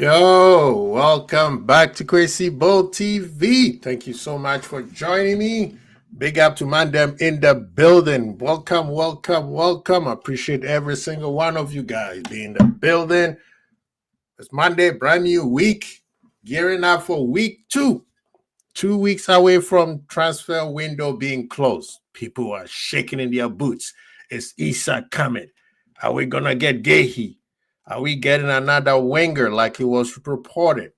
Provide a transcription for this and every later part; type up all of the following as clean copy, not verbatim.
Yo, welcome back to Crazy Bull TV. Thank you so much for joining me. Big up to Mandem in the building. Welcome, welcome, welcome. I appreciate every single one of you guys being in the building. It's Monday, brand new week. Gearing up for week 2. 2 weeks away from transfer window being closed. People are shaking in their boots. Is Issa coming? Are we going to get Guehi? Are we getting another winger like it was reported?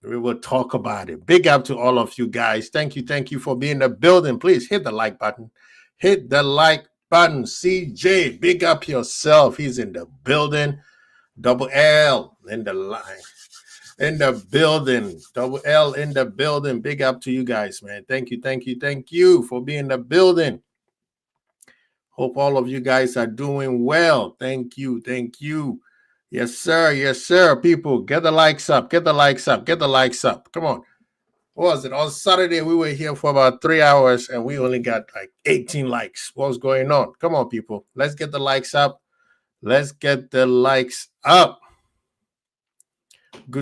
We will talk about it. Big up to all of you guys. Thank you for being in the building. Please hit the like button. Hit the like button. CJ, big up yourself. He's in the building. Double L in the line. In the building. Double L in the building. Big up to you guys, man. Thank you for being in the building. Hope all of you guys are doing well. Thank you. Yes, sir. People, get the likes up. Come on. What was it? On Saturday, we were here for about 3 hours and we only got like 18 likes. What's going on? Come on, people. Let's get the likes up. Good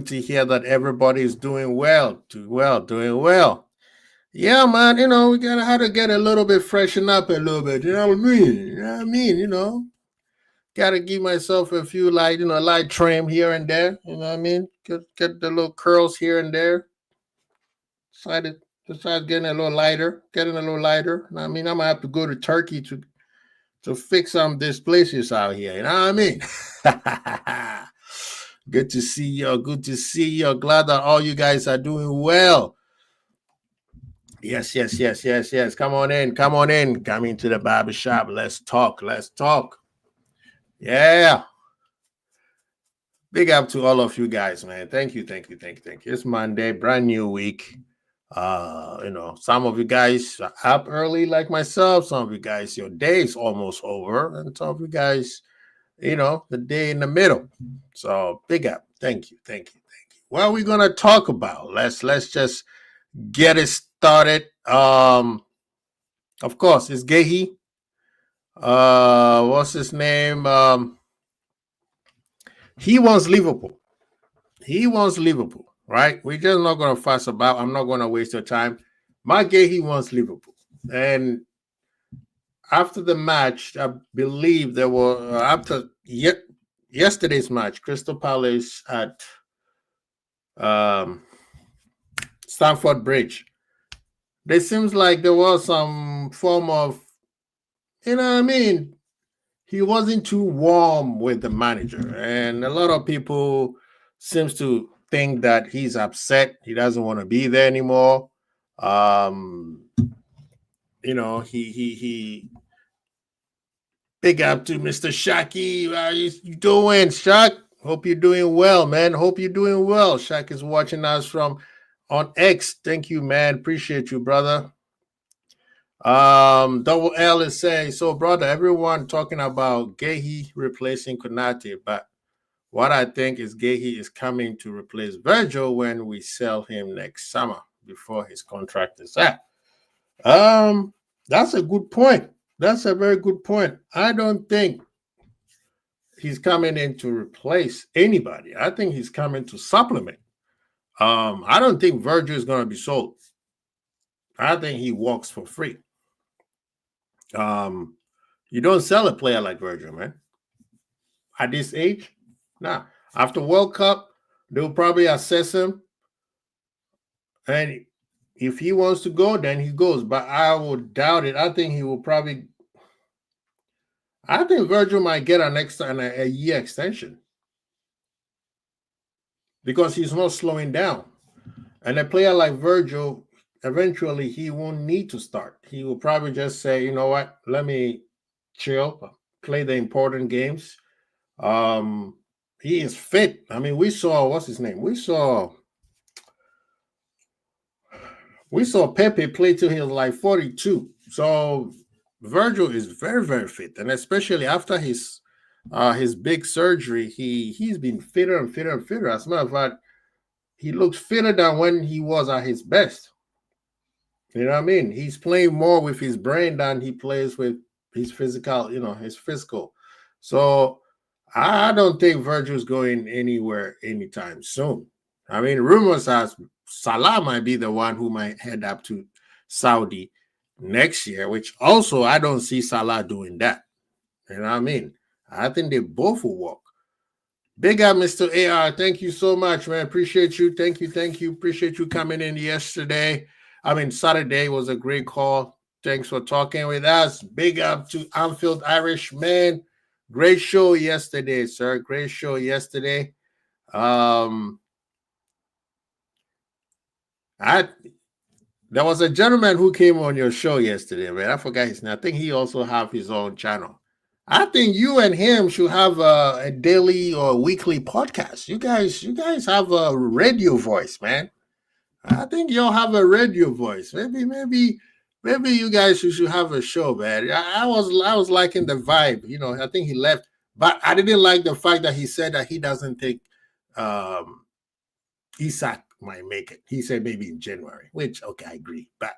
to hear that everybody is doing well. Doing well. Yeah, man, we gotta have to get a little bit freshen up a little bit. You know what I mean? Gotta give myself a few light trim here and there. You know what I mean? Get the little curls here and there. Decided getting a little lighter. You know what I mean? I'm gonna have to go to Turkey to fix some displaces out here. You know what I mean? Good to see you. Glad that all you guys are doing well. Yes. Come on in. Come into the barbershop. Let's talk. Yeah. Big up to all of you guys, man. Thank you. It's Monday, brand new week. Some of you guys are up early like myself. Some of you guys, your day is almost over. And some of you guys, the day in the middle. So big up. Thank you. What are we gonna talk about? Let's just get it started. Of course, it's Guehi. What's his name? He wants Liverpool, right? We're just not gonna fuss about. I'm not gonna waste your time. My Guehi wants Liverpool, and after the match, I believe there were after yesterday's match, Crystal Palace at Stamford Bridge. There seems like there was some form of, you know what I mean? He wasn't too warm with the manager. And a lot of people seems to think that he's upset. He doesn't want to be there anymore. He big up to Mr. Shaki. How you doing, Shaq? Hope you're doing well, man. Shaq is watching us from on X. Thank you, man. Appreciate you, brother. Double L is saying, so brother, everyone talking about Guehi replacing Konate, but what I think is Guehi is coming to replace Virgil when we sell him next summer before his contract is up. That's a good point. That's a very good point. I don't think he's coming in to replace anybody. I think he's coming to supplement. I don't think Virgil is going to be sold. I think he walks for free. You don't sell a player like Virgil, man. At this age, nah. After World Cup, they'll probably assess him, and if he wants to go, then he goes. But I would doubt it. I think Virgil might get a year extension because he's not slowing down. And a player like Virgil, eventually he won't need to start. He will probably just say, you know what, let me chill, play the important games. He is fit. I mean, we saw, what's his name? We saw Pepe play till he was like 42. So Virgil is very, very fit. And especially after his big surgery, he's been fitter and fitter and fitter. As a matter of fact, he looks fitter than when he was at his best. You know what I mean? He's playing more with his brain than he plays with his physical, his physical. So I don't think Virgil's going anywhere anytime soon. I mean, rumors are Salah might be the one who might head up to Saudi next year, which also I don't see Salah doing that. You know what I mean? I think they both will walk. Big up, Mr. AR. Thank you so much, man. Appreciate you. Thank you. Thank you. Appreciate you coming in yesterday. I mean, Saturday was a great call. Thanks for talking with us. Big up to Anfield Irishman. Great show yesterday, sir. Great show yesterday. There was a gentleman who came on your show yesterday, man. I forgot his name. I think he also have his own channel. I think you and him should have a daily or weekly podcast. You guys have a radio voice, man. I think you'll have a radio voice. Maybe you guys should have a show, man. I was liking the vibe. You know, I think he left, but I didn't like the fact that he said that he doesn't think Isaac might make it. He said maybe in January, which okay, I agree, but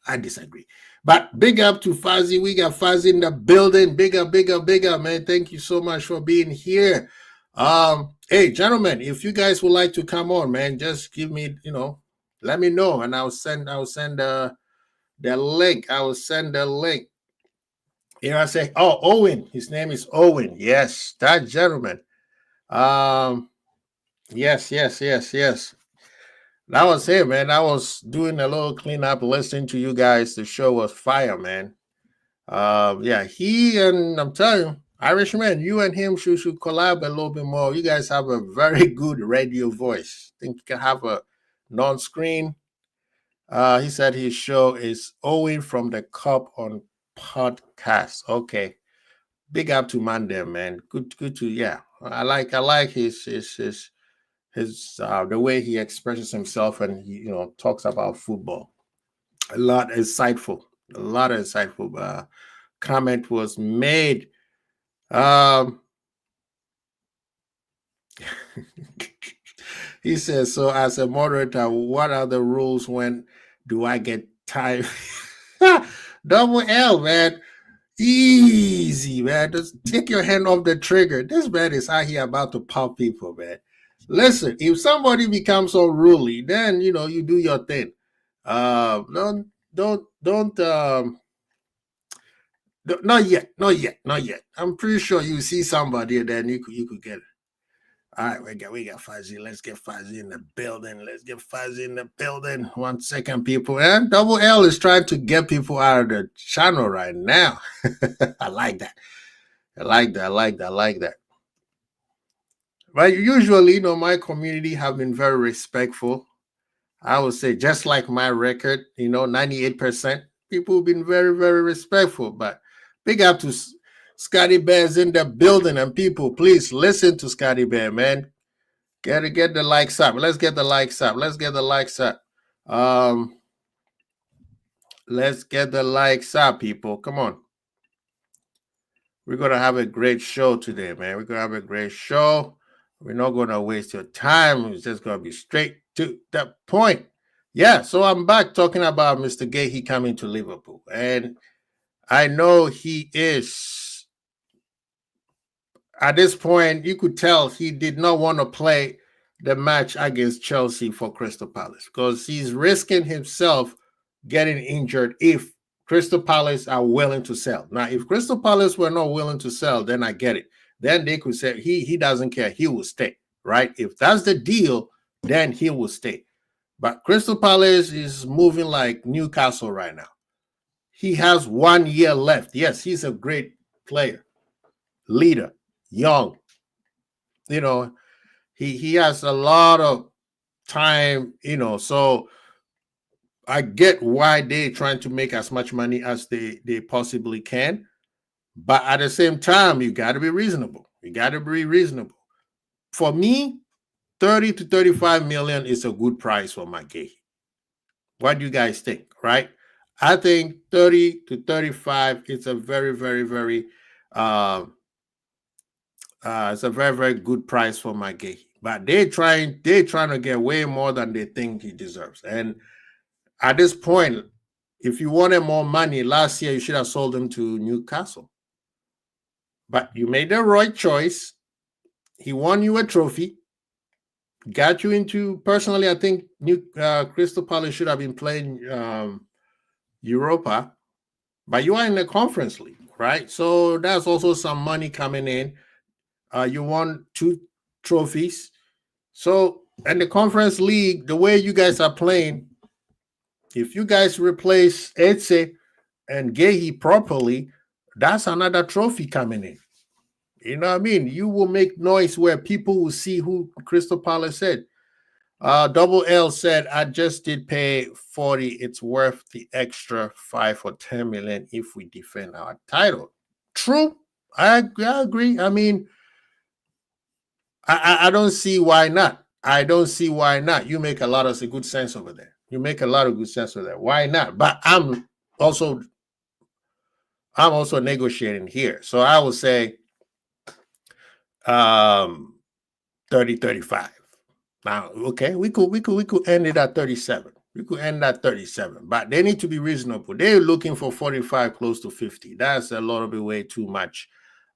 I disagree. But big up to Fuzzy. We got Fuzzy in the building. Big up, man. Thank you so much for being here. Hey, gentlemen, if you guys would like to come on, man, just give me, let me know, and I'll send the link. I will send the link. I say, oh, Owen. His name is Owen. Yes, that gentleman. Yes. That was it, man. I was doing a little cleanup, listening to you guys. The show was fire, man. Yeah, he and I'm telling you, Irishman, you and him should collab a little bit more. You guys have a very good radio voice. I think you can have a non-screen. He said his show is Owen from the Cup on podcast. Okay. Big up to Mandem, man. Good to yeah. I like his the way he expresses himself and he talks about football. A lot insightful comment was made. He says, so as a moderator, what are the rules? When do I get time? Double L, man. Easy, man. Just take your hand off the trigger. This man is out here about to pop people, man. Listen, if somebody becomes unruly, then you do your thing. Don't not yet. I'm pretty sure you see somebody and then you could get it. All right, we got Fuzzy. Let's get Fuzzy in the building. 1 second, people. And Double L is trying to get people out of the channel right now. I like that. But usually, my community have been very respectful. I would say just like my record, 98%, people have been very, very respectful. But big up to Scotty Bear's in the building, and people, please listen to Scotty Bear, man. Gotta get the likes up. Let's get the likes up. Let's get the likes up, people. Come on. We're gonna have a great show today, man. We're gonna have a great show. We're not gonna waste your time. It's just gonna be straight to the point. Yeah, so I'm back talking about Mr. Guehi coming to Liverpool. And I know he is, at this point, you could tell he did not want to play the match against Chelsea for Crystal Palace because he's risking himself getting injured if Crystal Palace are willing to sell. Now, if Crystal Palace were not willing to sell, then I get it. Then they could say he doesn't care. He will stay, right? If that's the deal, then he will stay. But Crystal Palace is moving like Newcastle right now. He has 1 year left. Yes, he's a great player, leader, young. He has a lot of time, so I get why they're trying to make as much money as they possibly can. But at the same time, you got to be reasonable. For me, 30 to 35 million is a good price for my Guehi. What do you guys think, right? I think 30 to 35 is a very, very, very it's a very, very good price for my Guehi. But they're trying to get way more than they think he deserves. And at this point, if you wanted more money last year, you should have sold him to Newcastle. But you made the right choice. He won you a trophy. Got you into, personally, I think Crystal Palace should have been playing Europa, but you are in the Conference League, right? So that's also some money coming in. You won 2 trophies. So in the Conference League, the way you guys are playing, if you guys replace Eze and Guehi properly, that's another trophy coming in. You know what I mean? You will make noise where people will see who Crystal Palace said. Double L said, I just did pay 40. It's worth the extra 5 or 10 million if we defend our title. True. I agree. I mean, I don't see why not. I don't see why not. You make a lot of good sense over there. You make a lot of good sense over there. Why not? But I'm also negotiating here. So I would say 30, 35. Now, okay, we could end it at 37. We could end at 37, but they need to be reasonable. They're looking for 45, close to 50. That's a little bit way too much.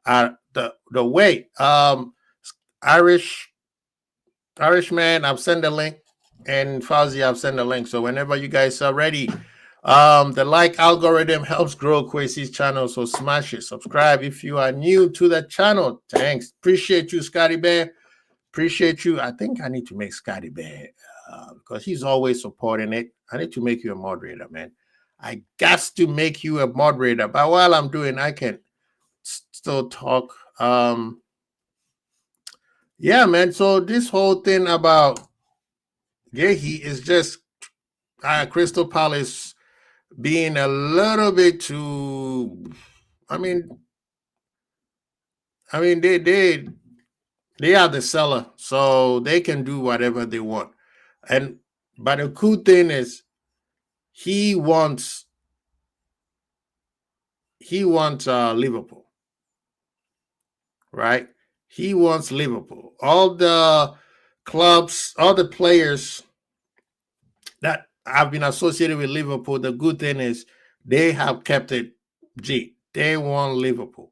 The way Irishman, I've sent the link, and Fauzi, I've sent the link. So whenever you guys are ready, the like algorithm helps grow Kwesi's channel. So smash it, subscribe if you are new to the channel. Thanks, appreciate you, Scotty Bear. Appreciate you. I think I need to make Scotty Bear because he's always supporting it. I need to make you a moderator, man. I got to make you a moderator. But while I'm doing, I can still talk. Yeah, man. So this whole thing about Guehi is just Crystal Palace being a little bit too. I mean, they are the seller, so they can do whatever they want. But the cool thing is, he wants Liverpool, right? He wants Liverpool. All the clubs, all the players that have been associated with Liverpool, the good thing is they have kept it G. They want Liverpool.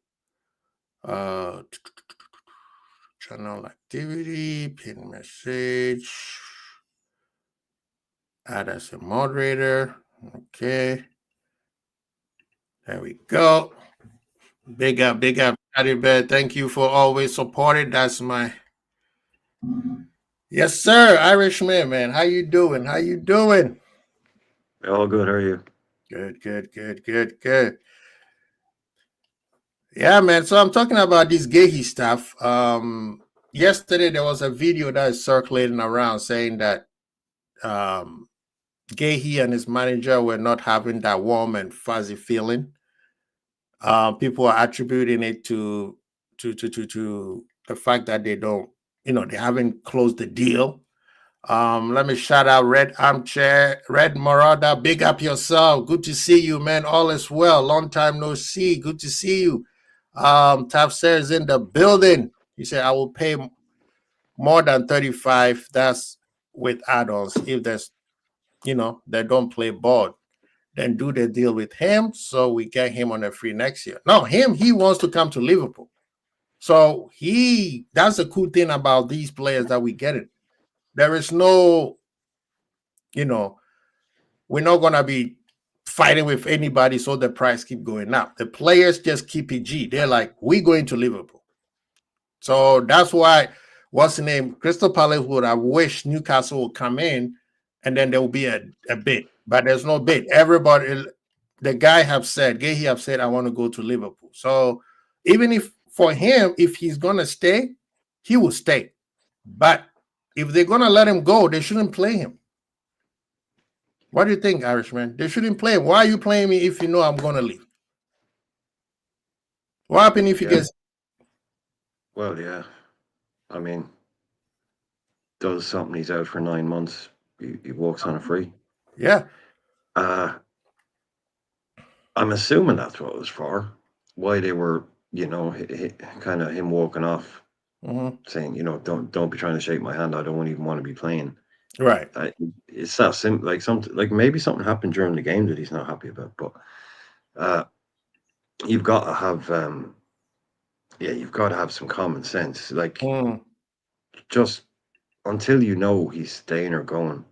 Channel activity, pin message, add as a moderator. Okay. There we go. Big up, Scotty Bear. Thank you for always supporting. That's my yes, sir, Irishman, man. How you doing? How you doing? All good. How are you? Good. Yeah, man. So I'm talking about this Guehi stuff. Yesterday there was a video that is circulating around saying that Guehi and his manager were not having that warm and fuzzy feeling. People are attributing it to the fact that they don't, they haven't closed the deal. Let me shout out Red Armchair, Red Marada. Big up yourself. Good to see you, man. All is well. Long time no see. Good to see you. Tafsir is in the building. He said, I will pay more than 35. That's with add-ons. If there's, they don't play ball, then do the deal with him so we get him on a free next year. No, he wants to come to Liverpool. So that's the cool thing about these players that we get it. There is no, we're not going to be fighting with anybody so the price keep going up. The players just keep it G. They're like, we're going to Liverpool. So that's why, what's the name? Crystal Palace would have wished Newcastle would come in and then there will be a bid. But there's no bid. Everybody, the guy Guehi have said, I want to go to Liverpool. So even if for him, if he's going to stay, he will stay. But if they're going to let him go, they shouldn't play him. What do you think, Irishman? They shouldn't play him. Why are you playing me if you know I'm going to leave? What happens if he gets... Well, yeah. I mean, does something, he's out for 9 months, he walks on a free. Yeah. I'm assuming that's what it was for. Why they were, kind of him walking off, saying, don't be trying to shake my hand. I don't even want to be playing. Right. It's that simple. Like maybe something happened during the game that he's not happy about. But you've got to have yeah, you've got to have some common sense. Like, just until you know he's staying or going,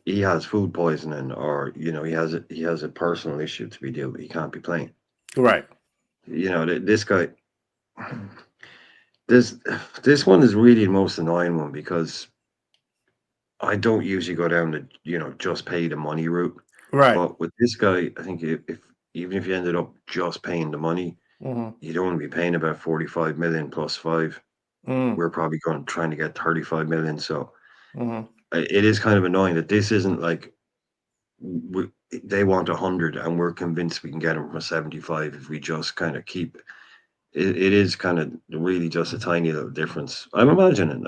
he has food poisoning, or he has a personal issue to be dealt with. He can't be playing. Right. This guy, this one is really the most annoying one, because I don't usually go down the just pay the money route. Right. But with this guy, I think if even if you ended up just paying the money, you don't want to be paying about 45 million plus 5. We're probably trying to get 35 million. So it is kind of annoying that this isn't like they want 100 and we're convinced we can get them for 75 if we just kind of keep it. It is kind of really just a tiny little difference. I'm imagining.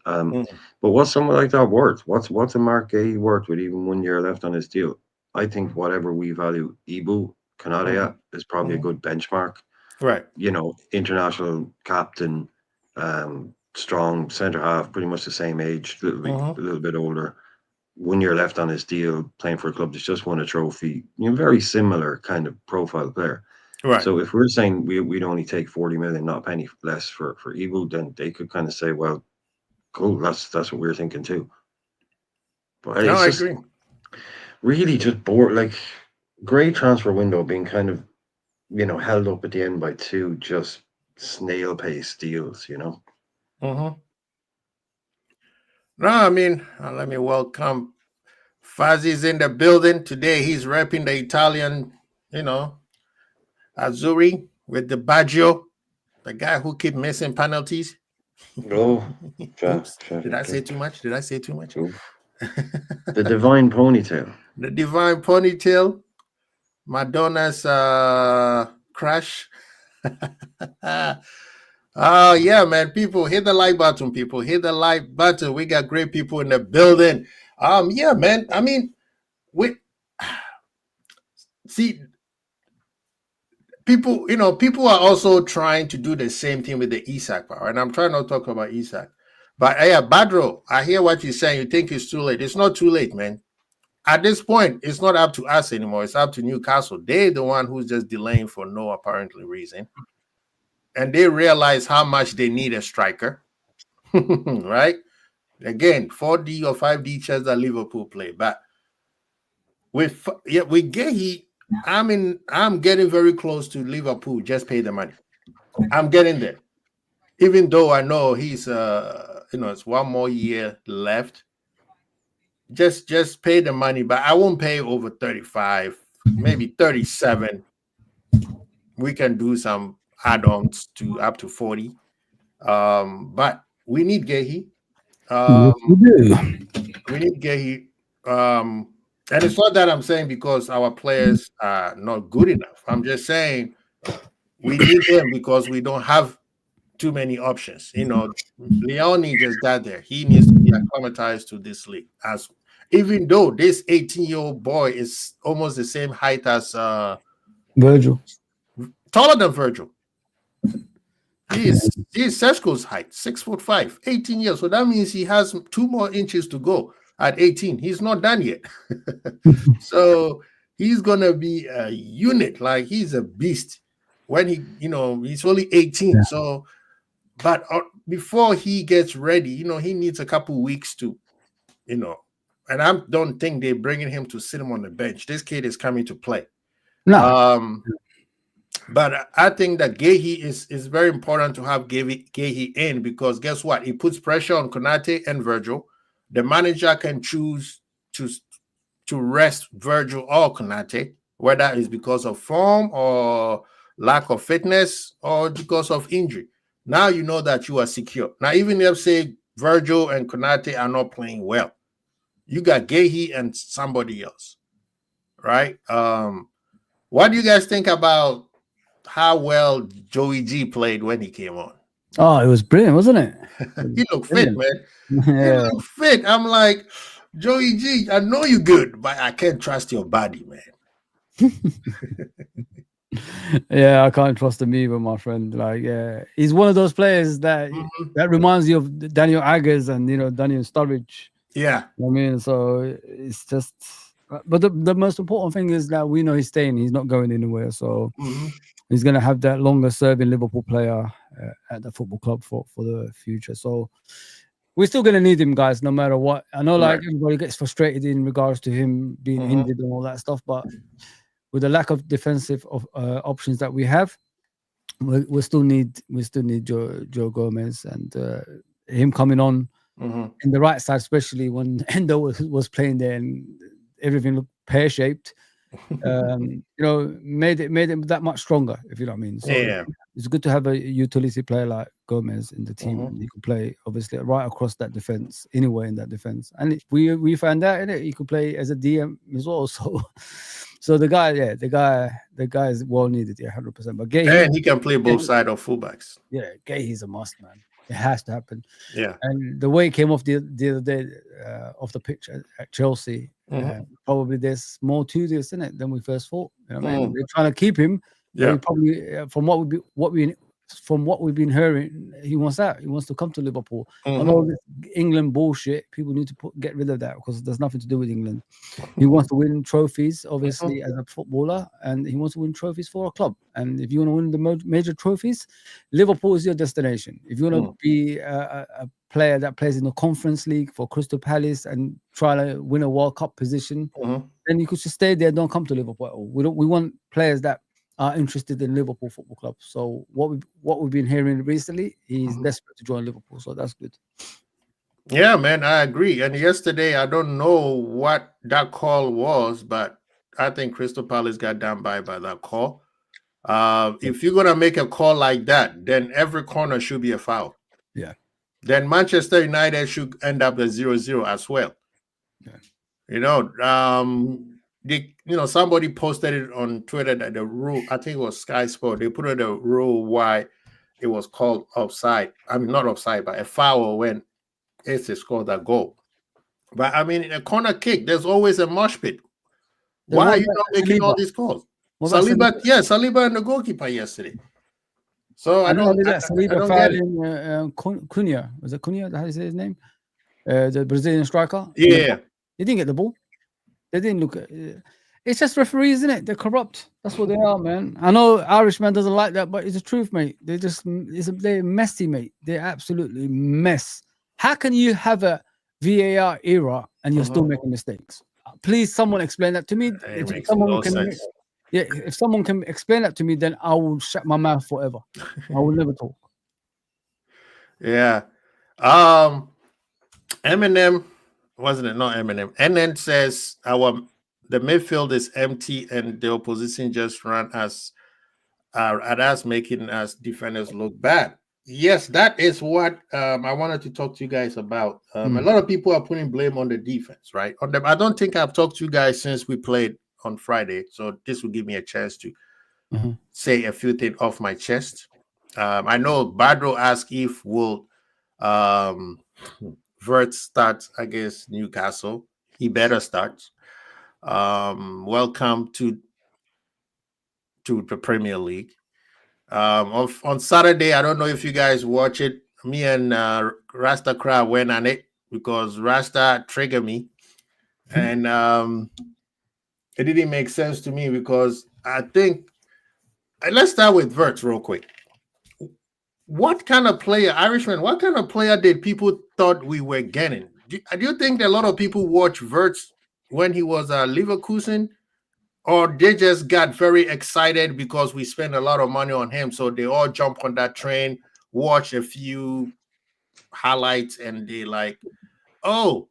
But what's someone like that worth? What's a Mark Guehi worth with even 1 year left on his deal? I think whatever we value Ibu Kanate at is probably a good benchmark. Right. International captain, strong centre half, pretty much the same age, a little bit older. 1 year left on his deal, playing for a club that's just won a trophy. Very similar kind of profile player. Right. So if we're saying we'd only take 40 million, not a penny less for Ibu, then they could kind of say, well, cool, that's what we're thinking too. But No, it's I just agree. really just bored. Like, great transfer window being kind of held up at the end by 2 just snail pace deals. No, I mean, let me welcome Fazzi's in the building today. He's repping the Italian, Azzurri with the Baggio, the guy who keep missing penalties. Oh, Oops. Did I say too much? The divine ponytail. The divine ponytail. Madonna's crush. Oh, yeah, man. People, hit the like button, people. Hit the like button. We got great people in the building. Yeah, man. I mean, see, people are also trying to do the same thing with the Isak power. And I'm trying not to talk about Isak. But yeah, Badro, I hear what you're saying. You think it's too late. It's not too late, man. At this point, it's not up to us anymore. It's up to Newcastle. They're the one who's just delaying for no apparently reason. And they realize how much they need a striker. Right? Again, 4D or 5D chess that Liverpool play. But with Guehi, I'm getting very close to Liverpool. Just pay the money. I'm getting there. Even though I know he's it's 1 more year left. Just pay the money, but I won't pay over 35, maybe 37. We can do some add-ons to up to 40. But we need Guehi. We do. We need Guehi. And it's not that I'm saying because our players are not good enough. I'm just saying we need him because we don't have too many options. Leone just got there. He needs to be acclimatized to this league. Even though this 18-year-old boy is almost the same height as Virgil. Taller than Virgil. He is Seshko's height, 6'5", 18 years. So that means he has 2 more inches to go at 18. He's not done yet. So he's gonna be a unit. Like, he's a beast. When he's only 18. Yeah. So, but before he gets ready, he needs a couple weeks to, and I don't think they're bringing him to sit him on the bench. This kid is coming to play. No. But I think that Guehi is very important to have Guehi in, because guess what? It puts pressure on Konate and Virgil. The manager can choose to rest Virgil or Konate, whether it's because of form or lack of fitness or because of injury. Now you know that you are secure. Now, even if, say, Virgil and Konate are not playing well, you got Guehi and somebody else, right? What do you guys think about how well Joey G played when he came on? Oh, it was brilliant, wasn't it? He looked fit, man. Yeah. He looked fit. I'm like, Joey G, I know you're good, but I can't trust your body, man. Yeah, I can't trust him either, my friend. Like, yeah, he's one of those players that that reminds you of Daniel Agges and Daniel Sturridge. Yeah, I mean, so it's just. But the most important thing is that we know he's staying. He's not going anywhere. So He's going to have that longer-serving Liverpool player at the football club for the future. So we're still going to need him, guys, no matter what. I know, like, everybody gets frustrated in regards to him being injured and all that stuff, but with the lack of defensive options that we have, we still need Joe Gomez, and him coming on in the right side, especially when Endo was playing there and everything looked pear-shaped. You know, made it that much stronger, if you know what I mean. So it's good to have a utility player like Gomez in the team, and he can play obviously right across that defense, anywhere in that defense. And we found out in it, he could play as a DM as well. So the guy is well needed, 100%. But Guehi, and he can play both sides of fullbacks. Yeah, Guehi's a must, man. It has to happen. Yeah. And the way he came off the other day off the pitch at Chelsea, probably there's more to this, isn't it, than we first thought. You know what I mean? They're trying to keep him. Yeah. Probably from what we've been hearing, he wants out. He wants to come to Liverpool. And all this England bullshit, people need to get rid of that, because there's nothing to do with England. He wants to win trophies, obviously, as a footballer, and he wants to win trophies for a club. And if you want to win the major trophies, Liverpool is your destination. If you want to be a player that plays in the Conference League for Crystal Palace and try to win a World Cup position, then you could just stay there. Don't come to Liverpool at all. We want players that are interested in Liverpool Football Club. So what we've been hearing recently, he's desperate to join Liverpool. So that's good. Yeah, man, I agree. And yesterday, I don't know what that call was, but I think Crystal Palace got down by that call. If you're gonna make a call like that, then every corner should be a foul. Yeah. Then Manchester United should end up at 0-0 as well. Yeah. You know, somebody posted it on Twitter that the rule, I think it was Sky Sport, they put in a rule why it was called offside. I mean, not offside, but a foul when it's scored a goal. But I mean, in a corner kick, there's always a mosh pit. Why are you not making all these calls? Saliba and the goalkeeper yesterday. So I don't get it. Cunha, was it Cunha? How do you say his name? The Brazilian striker. Yeah. He didn't get the ball. They didn't look at it. It's just referees, isn't it? They're corrupt. That's what they are, man. I know Irishman doesn't like that, but it's the truth, mate. They're messy, mate. They're absolutely mess. How can you have a VAR era and you're still making mistakes? Please, someone explain that to me. If someone can explain that to me, then I will shut my mouth forever. I will never talk. Yeah. Eminem, wasn't it? Not Eminem. NN says the midfield is empty and the opposition just ran at us, making us defenders look bad. Yes, that is what I wanted to talk to you guys about. A lot of people are putting blame on the defense, right? I don't think I've talked to you guys since we played on Friday, so this will give me a chance to say a few things off my chest. I know Badro asked if will Vert start against Newcastle. He better start. Welcome to the Premier League. On Saturday, I don't know if you guys watch it. Me and Rasta Crab went on it because Rasta triggered me, and it didn't make sense to me because I think let's start with Vert real quick. What kind of player, Irishman? What kind of player did people thought we were getting? Do you think that a lot of people watch Vert when he was at Leverkusen? Or they just got very excited because we spent a lot of money on him. So they all jump on that train, watch a few highlights, and they like, oh,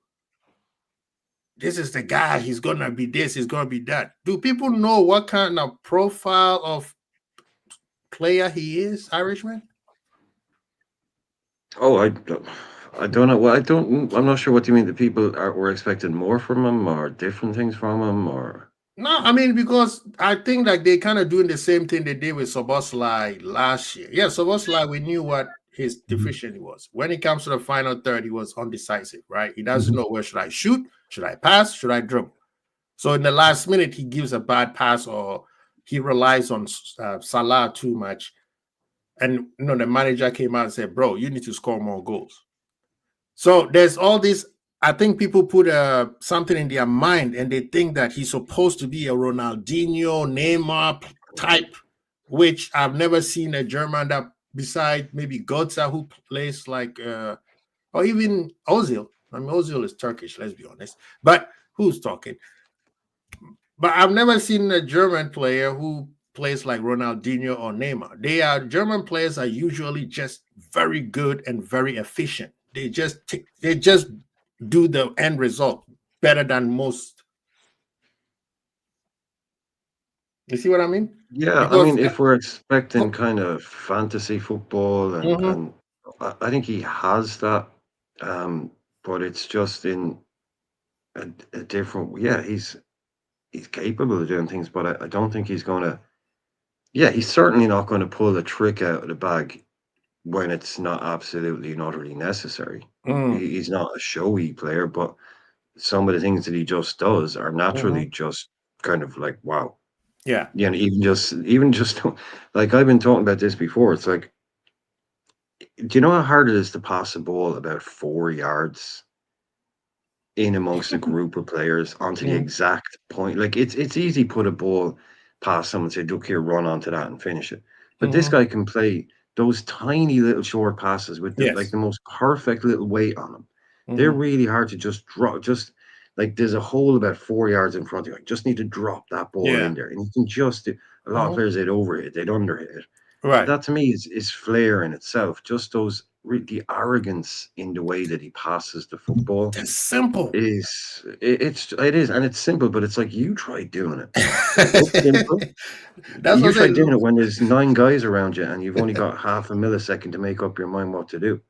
this is the guy. He's going to be this. He's going to be that. Do people know what kind of profile of player he is, Irishman? Oh, I don't know. Well, I'm not sure what you mean. The people were expecting more from him or different things from him or... No, I mean, because I think like they kind of doing the same thing they did with Szoboszlai last year. Yeah, Szoboszlai, we knew what his deficiency was. When it comes to the final third, he was undecisive, right? He doesn't know where should I shoot, should I pass, should I dribble. So in the last minute, he gives a bad pass or he relies on Salah too much. And the manager came out and said, bro, you need to score more goals. So there's all this. I think people put something in their mind and they think that he's supposed to be a Ronaldinho, Neymar type which I've never seen a German that beside maybe Götze, who plays like or even Ozil. I mean, Ozil is Turkish, let's be honest. But who's talking? But I've never seen a German player who plays like Ronaldinho or Neymar. German players are usually just very good and very efficient. They just do the end result better than most. You see what I mean? Yeah, I mean, if we're expecting kind of fantasy football, and I think he has that, but it's just in a different. Yeah, he's capable of doing things, but I don't think he's going to. Yeah, he's certainly not going to pull a trick out of the bag when it's not absolutely and utterly necessary. He's not a showy player, but some of the things that he just does are naturally just kind of like, wow. Yeah. Yeah, even just like I've been talking about this before. It's like, do you know how hard it is to pass a ball about 4 yards in amongst a group of players onto the exact point? Like it's easy to put a ball past someone and say, look here, run onto that and finish it. But this guy can play those tiny little short passes with like the most perfect little weight on them. They're really hard to just drop. Just like there's a hole about 4 yards in front of you. I just need to drop that ball in there, and you can just do. A lot of players, they'd overhit, they'd underhit it. Right. That to me is flair in itself. Just the arrogance in the way that he passes the football. It's simple. It is, and it's simple, but it's like you try doing it. It's simple. You try doing it when there's 9 guys around you and you've only got half a millisecond to make up your mind what to do.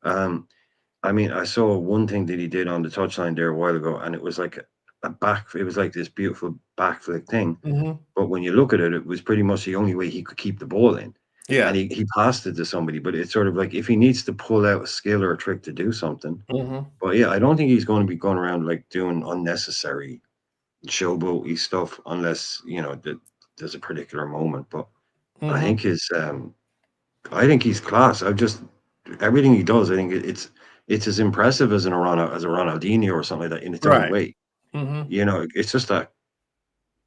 I mean, I saw one thing that he did on the touchline there a while ago, and it was like it was like this beautiful backflip thing. But when you look at it, it was pretty much the only way he could keep the ball in. Yeah. And he passed it to somebody, but it's sort of like if he needs to pull out a skill or a trick to do something. But yeah, I don't think he's going to be going around like doing unnecessary showboaty stuff unless, there's a particular moment. But I think I think he's class. Everything he does, I think it's as impressive as a Ronaldinho or something like that in its own way. It's just that.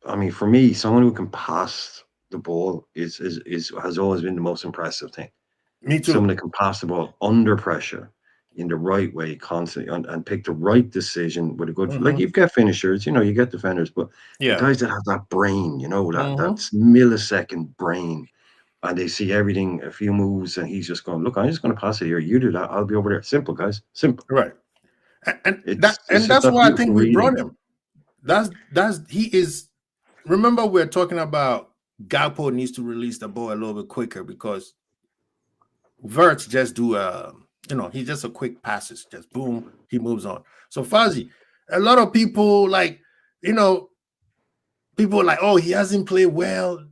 I mean, for me, someone who can pass the ball has always been the most impressive thing. Me too. Someone that can pass the ball under pressure in the right way constantly and pick the right decision with a good like you've got finishers, you get defenders, but the guys that have that brain, that millisecond brain. And they see everything, a few moves, and he's just going, look, I'm just going to pass it here. You do that. I'll be over there. Simple, guys. Simple. Right. And that's why I think we brought him. He is. Remember, we're talking about Gakpo needs to release the ball a little bit quicker because Verts just do he's just a quick passes, just boom, he moves on. So Fuzzy, a lot of people people are like, oh, he hasn't played well.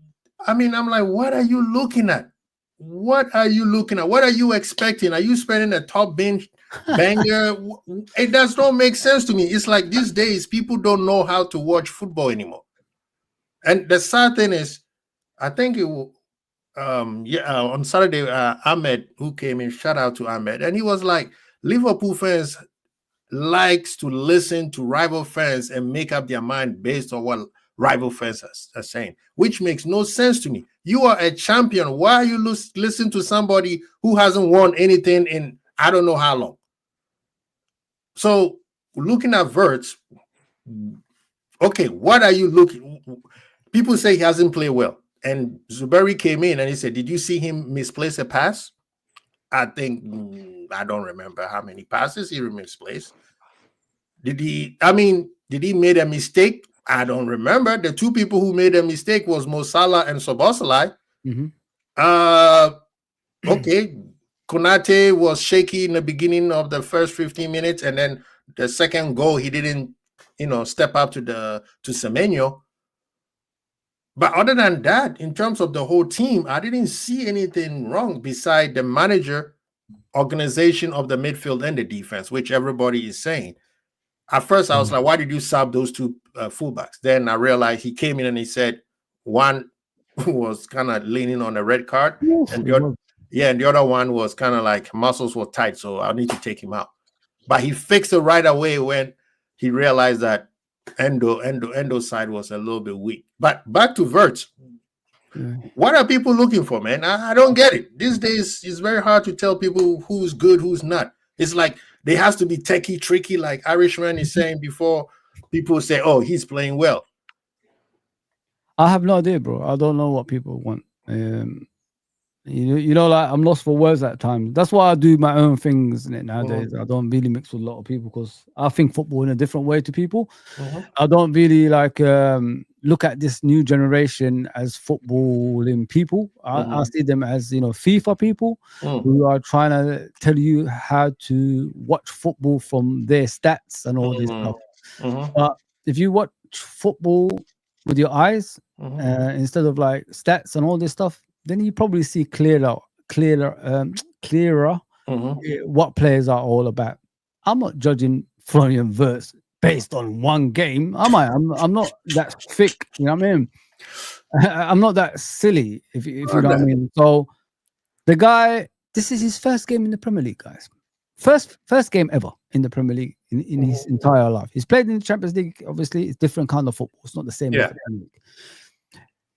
I mean, I'm like, what are you looking at? What are you looking at? What are you expecting? Are you spending a top bench banger? It does not make sense to me. It's like these days, people don't know how to watch football anymore. And the sad thing is, I think on Saturday, Ahmed, who came in, shout out to Ahmed, and he was like, Liverpool fans likes to listen to rival fans and make up their mind based on what rival fans are saying, which makes no sense to me. You are a champion. Why are you listen to somebody who hasn't won anything in I don't know how long? So looking at Verts, okay, what are you looking? People say he hasn't played well. And Zuberi came in and he said, did you see him misplace a pass? I think, I don't remember how many passes he misplaced. Did he made a mistake? I don't remember. The two people who made a mistake was Mo Salah and Szoboszlai. Okay, Konate was shaky in the beginning of the first 15 minutes, and then the second goal he didn't, step up to Semenyo. But other than that, in terms of the whole team, I didn't see anything wrong beside the manager, organization of the midfield and the defense, which everybody is saying. At first, I was like, why did you sub those two fullbacks? Then I realized he came in and he said one was kind of leaning on a red card. And the other one was kind of like muscles were tight, so I need to take him out. But he fixed it right away when he realized that Endo's side was a little bit weak. But back to Verts. What are people looking for, man? I don't get it. These days, it's very hard to tell people who's good, who's not. It's like they has to be techie, tricky, like Irishman is saying before people say, oh, he's playing well. I have no idea, bro. I don't know what people want. You know, like I'm lost for words at times. That's why I do my own things nowadays. I don't really mix with a lot of people because I think football in a different way to people. I don't really like look at this new generation as footballing people. I see them as, you know, FIFA people who are trying to tell you how to watch football from their stats and all this stuff. But if you watch football with your eyes instead of like stats and all this stuff, then you probably see clearer what players are all about. I'm not judging Florian Wirtz based on one game, am I? I'm not that thick, you know what I mean? I'm not that silly, if you know what I mean. So the guy, this is his first game in the Premier League, guys. First game ever in the Premier League in his entire life. He's played in the Champions League. Obviously, it's different kind of football. It's not the same as the Premier League.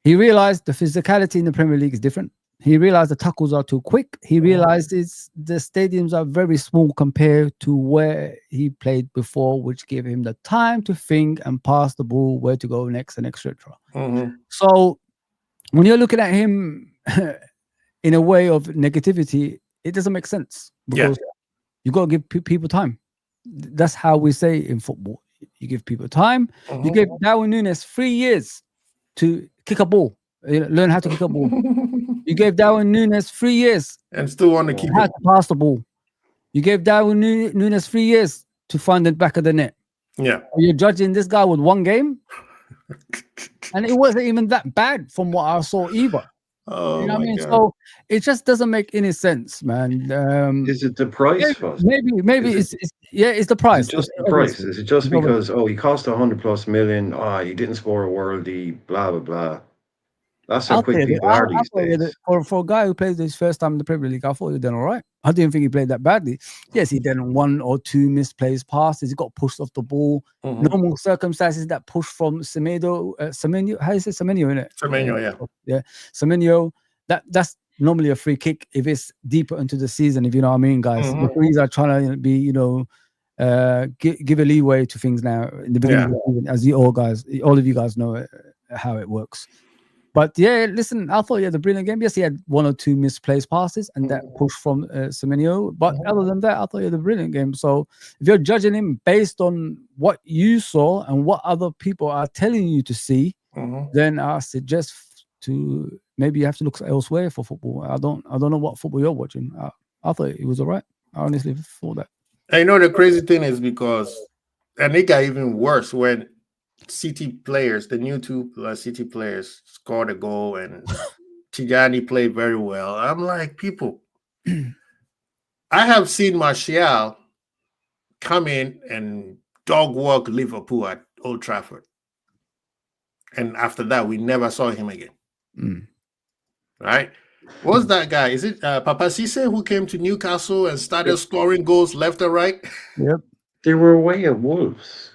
He realized the physicality in the Premier League is different. He realized the tackles are too quick. He realized the stadiums are very small compared to where he played before, which gave him the time to think and pass the ball, where to go next, and etc. So when you're looking at him in a way of negativity, it doesn't make sense because you got to give people time. That's how we say in football. You give people time. You gave Darwin Núñez 3 years to kick a ball, learn how to kick a ball. You gave Darwin Núñez 3 years and still want to keep how to pass the ball. You gave Darwin Núñez 3 years to find the back of the net. Yeah, you're judging this guy with one game, and it wasn't even that bad from what I saw either. Oh, you know what I mean? God. So it just doesn't make any sense, man. Is it the price? Maybe it's the price. Is it just the price? Is it just because he cost 100+ million? He didn't score a worldie. Blah blah blah. That's how quick people are these days. For a guy who plays his first time in the Premier League, I thought he did all right. I didn't think he played that badly. Yes, he did 1 or 2 misplaced passes. He got pushed off the ball. Normal circumstances that push from Semenyo. How you say Semenyo, innit? Semenyo, yeah. Semenyo. That's normally a free kick if it's deeper into the season. If you know what I mean, guys. The Greens are trying to be, you know, give a leeway to things now in the beginning of the season, as all of you guys know how it works. But yeah, listen, I thought he had a brilliant game. Yes, he had 1 or 2 misplaced passes and that push from Semenyo. But other than that, I thought he had a brilliant game. So if you're judging him based on what you saw and what other people are telling you to see, then I suggest to maybe you have to look elsewhere for football. I don't know what football you're watching. I thought it was all right. I honestly thought that. I know the crazy thing is because, and it got even worse when City players, the new 2 City players, scored a goal and Tijani played very well. I'm like, people, I have seen Martial come in and dog walk Liverpool at Old Trafford. And after that, we never saw him again. Right? What's that guy? Is it Papa Cisse who came to Newcastle and started scoring goals left and right? Yep. They were away at Wolves.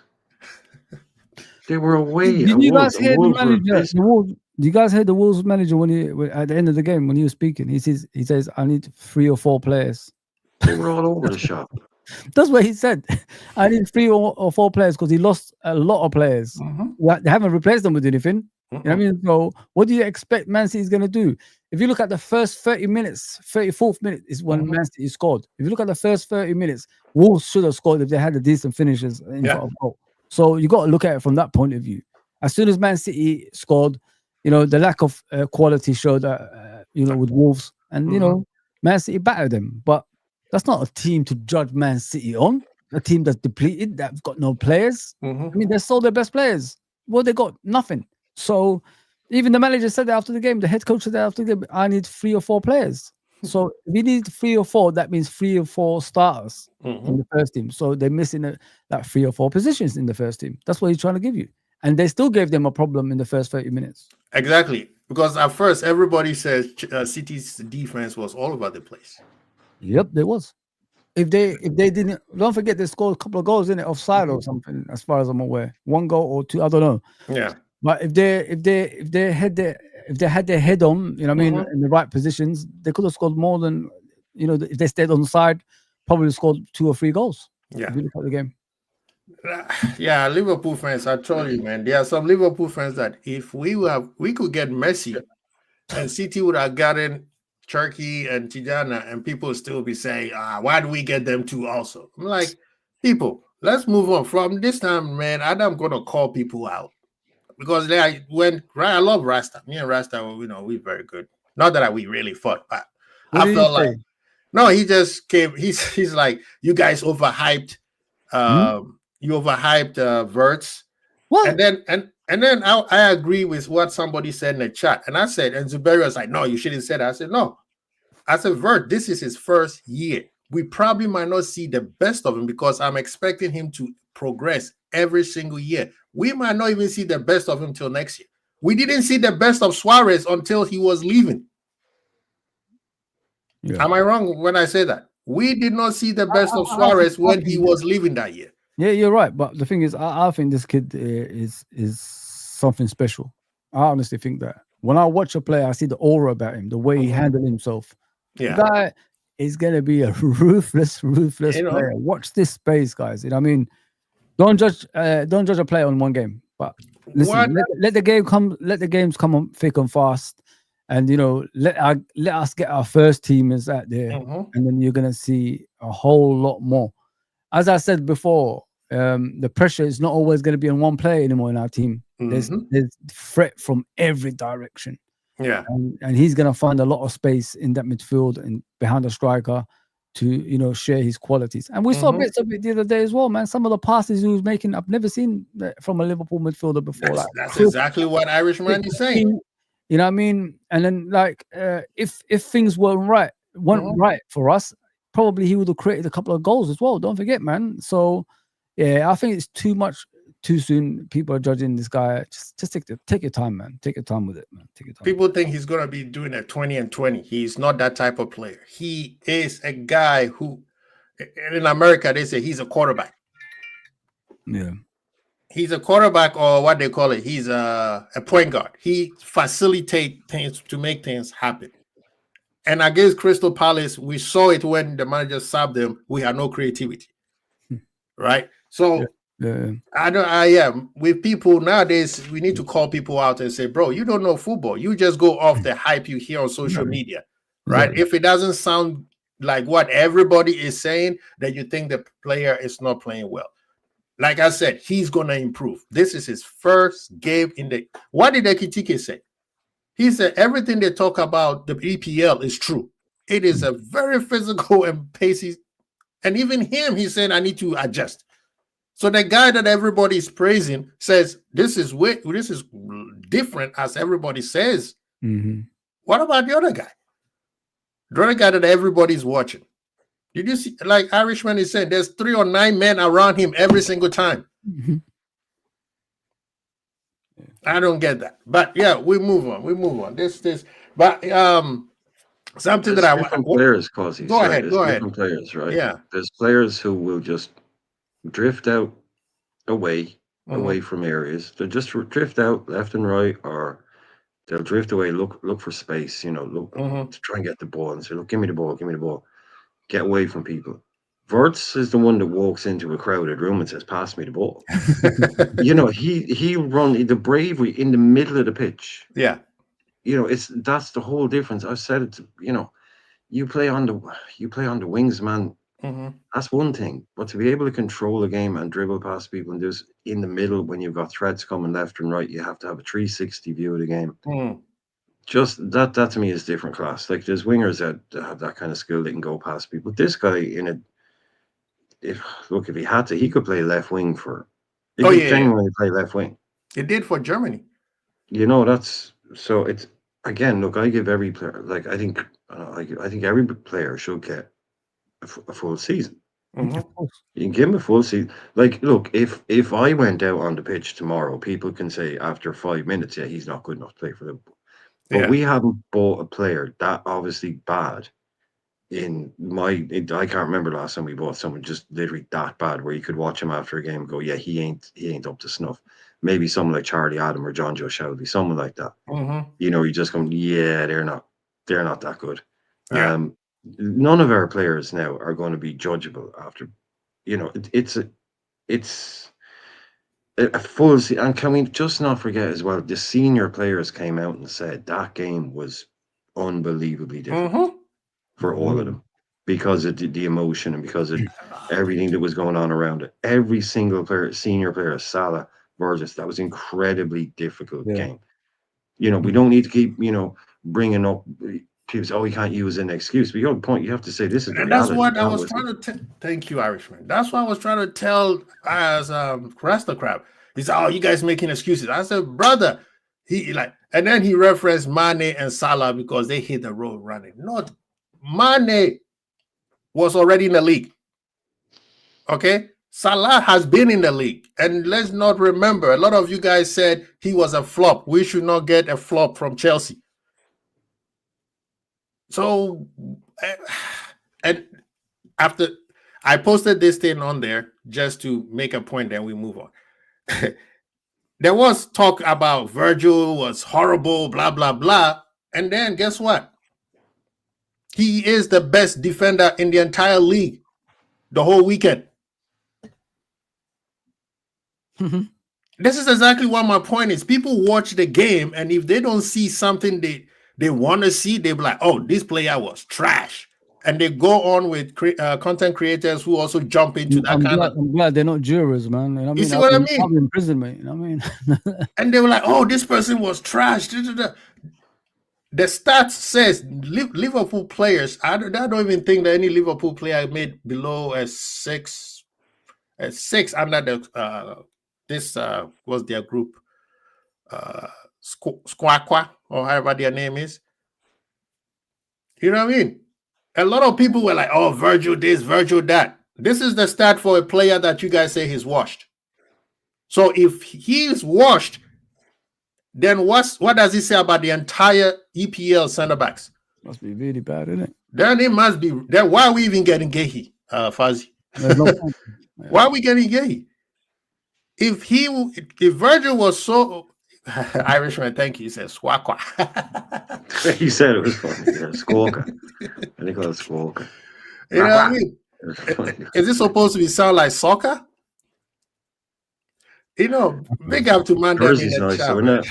They were away. Did you guys hear the manager? Do you guys hear the Wolves manager when he at the end of the game when he was speaking? He says, I need 3 or 4 players. They were all over the shop. That's what he said. I need 3 or 4 players because he lost a lot of players. They haven't replaced them with anything. You know what I mean? So what do you expect Man City is going to do? If you look at the first 30 minutes, 34th minute is when Man City scored. If you look at the first 30 minutes, Wolves should have scored if they had the decent finishes in front of goal. So you got to look at it from that point of view. As soon as Man City scored, you know, the lack of quality showed that, you know, with Wolves. And, you know, Man City battered them. But that's not a team to judge Man City on. A team that's depleted, that's got no players. I mean, they sold their best players. Well, they got nothing. So even the manager said that after the game, the head coach said that after the game, I need 3 or 4 players. So if you need 3 or 4, that means 3 or 4 starters in the first team. So they're missing like 3 or 4 positions in the first team. That's what he's trying to give you. And they still gave them a problem in the first 30 minutes. Exactly. Because at first, everybody says City's defense was all over the place. Yep, there was. If they didn't, don't forget they scored a couple of goals in it offside or something, as far as I'm aware. 1 goal or 2, I don't know. Yeah. But if they had their if they had their head on, you know what I mean, in the right positions, they could have scored more than, you know, if they stayed on the side, probably scored 2 or 3 goals. Yeah. If you look at the game. Yeah, Liverpool fans, I told you, man, there are some Liverpool fans that if we could get Messi and City would have gotten Turkey and Tijana, and people would still be saying, why do we get them too also? I'm like, people, let's move on. From this time, man, I'm going to call people out. Because I love Rasta. Me and Rasta, you know, we're very good. Not that we really fought, but What I felt like, no, he just came, he's like, you guys overhyped you overhyped Verts. What? And then I agree with what somebody said in the chat. And I said, and Zuberi was like, no, you shouldn't say that. I said, no. I said, Vert, this is his first year. We probably might not see the best of him because I'm expecting him to progress every single year. We might not even see the best of him till next year. We didn't see the best of Suarez until he was leaving. Yeah. Am I wrong when I say that? We did not see the best of Suarez when he was leaving that year. Yeah, you're right. But the thing is, I think this kid is something special. I honestly think that. When I watch a player, I see the aura about him, the way he handled himself. Yeah. The guy is going to be a ruthless player. Watch this space, guys. You know what I mean? Don't judge a player on one game. But listen, let the games come on thick and fast. And, you know, let us get our first teamers out there. And then you're going to see a whole lot more. As I said before, the pressure is not always going to be on one player anymore in our team. There's threat from every direction. Yeah, and he's going to find a lot of space in that midfield and behind the striker to, you know, share his qualities. And we saw bits of it the other day as well, man. Some of the passes he was making, I've never seen from a Liverpool midfielder before. That's exactly what Irishman is saying. You know what I mean? And then, like, if things weren't right for us, probably he would have created a couple of goals as well. Don't forget, man. So, yeah, I think it's too soon. People are judging this guy. Just take your time, man. Take your time with it, man. Take your time. People think he's gonna be doing a 20 and 20. He's not that type of player. He is a guy who, in America, they say he's a quarterback. Yeah. He's a quarterback, or what they call it. He's a point guard. He facilitates things to make things happen. And against Crystal Palace, we saw it when the manager subbed them. We had no creativity, right? So, with people nowadays, we need to call people out and say, bro, you don't know football. You just go off the hype you hear on social media, right? If it doesn't sound like what everybody is saying, then you think the player is not playing well. Like I said, he's going to improve. This is his first game in the... What did Ekitike say? He said everything they talk about the EPL is true. It is a very physical and pacey. And even him, he said, I need to adjust. So the guy that everybody is praising says, this is different as everybody says. What about the other guy? The other guy that everybody's watching. Did you see, like Irishman is saying, there's 3 or 9 men around him every single time. I don't get that. But yeah, we move on. But something that I want. Players, Cosy. Go ahead. Different players, right? Yeah. There's players who will just drift out away from areas. They'll just drift out left and right, or they'll drift away, look for space, you know, look to try and get the ball and say, look, give me the ball. Get away from people. Verts is the one that walks into a crowded room and says, pass me the ball. You know, he'll run the bravery in the middle of the pitch. Yeah. You know, that's the whole difference. I've said it, you know, you play on the wings, man. That's one thing. But to be able to control a game and dribble past people and do this in the middle when you've got threats coming left and right, you have to have a 360 view of the game. Just that to me is different class. Like, there's wingers that have that kind of skill, they can go past people. This guy if he had to, he could play left wing genuinely play left wing. It did for Germany. You know, it's again, look, I give every player, like, I think every player should get a full season. You can give him a full season. Like, look, if I went out on the pitch tomorrow, people can say after 5 minutes, yeah, he's not good enough to play for Liverpool. But we haven't bought a player that obviously bad. I can't remember last time we bought someone just literally that bad where you could watch him after a game and go, yeah, he ain't up to snuff. maybe someone like Charlie Adam or John Joe Shelby, someone like that. You know, you just go, yeah, they're not that good. Yeah. None of our players now are going to be judgeable after, you know, it's a full, and can we just not forget as well, the senior players came out and said that game was unbelievably difficult for all of them because of the emotion and because of everything that was going on around it. Every single player, senior player, Salah, Burgess, that was incredibly difficult game. You know, we don't need to keep, you know, bringing up people say, oh, we can't use an excuse. But you got a point. You have to say this is the reality. That's what I was trying to thank you, Irishman. That's what I was trying to tell as Rasta Crab. He said, oh, you guys making excuses. I said, brother, and then he referenced Mane and Salah because they hit the road running. Not Mane was already in the league. Okay? Salah has been in the league. And let's not remember, a lot of you guys said he was a flop. We should not get a flop from Chelsea. So, and after I posted this thing on there just to make a point, then we move on. There was talk about Virgil was horrible, blah, blah, blah. And then guess what? He is the best defender in the entire league the whole weekend. This is exactly what my point is. People watch the game, and if they don't see something they want to see, they be like, oh, this player was trash. And they go on with content creators who also jump into that I'm glad they're not jurors, man. You know what I mean? You see what I mean? I'm in prison, mate. You know what I mean? And they were like, oh, this person was trash. The stats says Liverpool players, I don't even think that any Liverpool player made below a six under the this was their group Squawqua, or however their name is. You know what I mean? A lot of people were like, oh, Virgil this, Virgil that. This is the stat for a player that you guys say he's washed. So if he's washed, then what does he say about the entire EPL center backs? Must be really bad, isn't it? Then it must be. Then why are we even getting Guehi, Fuzzy? Why are we getting Guehi? If Virgil was so Irishman, thank you. He said Swakwa. He said it was funny. Yeah, Squawka. I think it was Squawka. You know what I mean? Is this supposed to be sound like soccer? You know, big up to man. Jersey's nice, isn't it?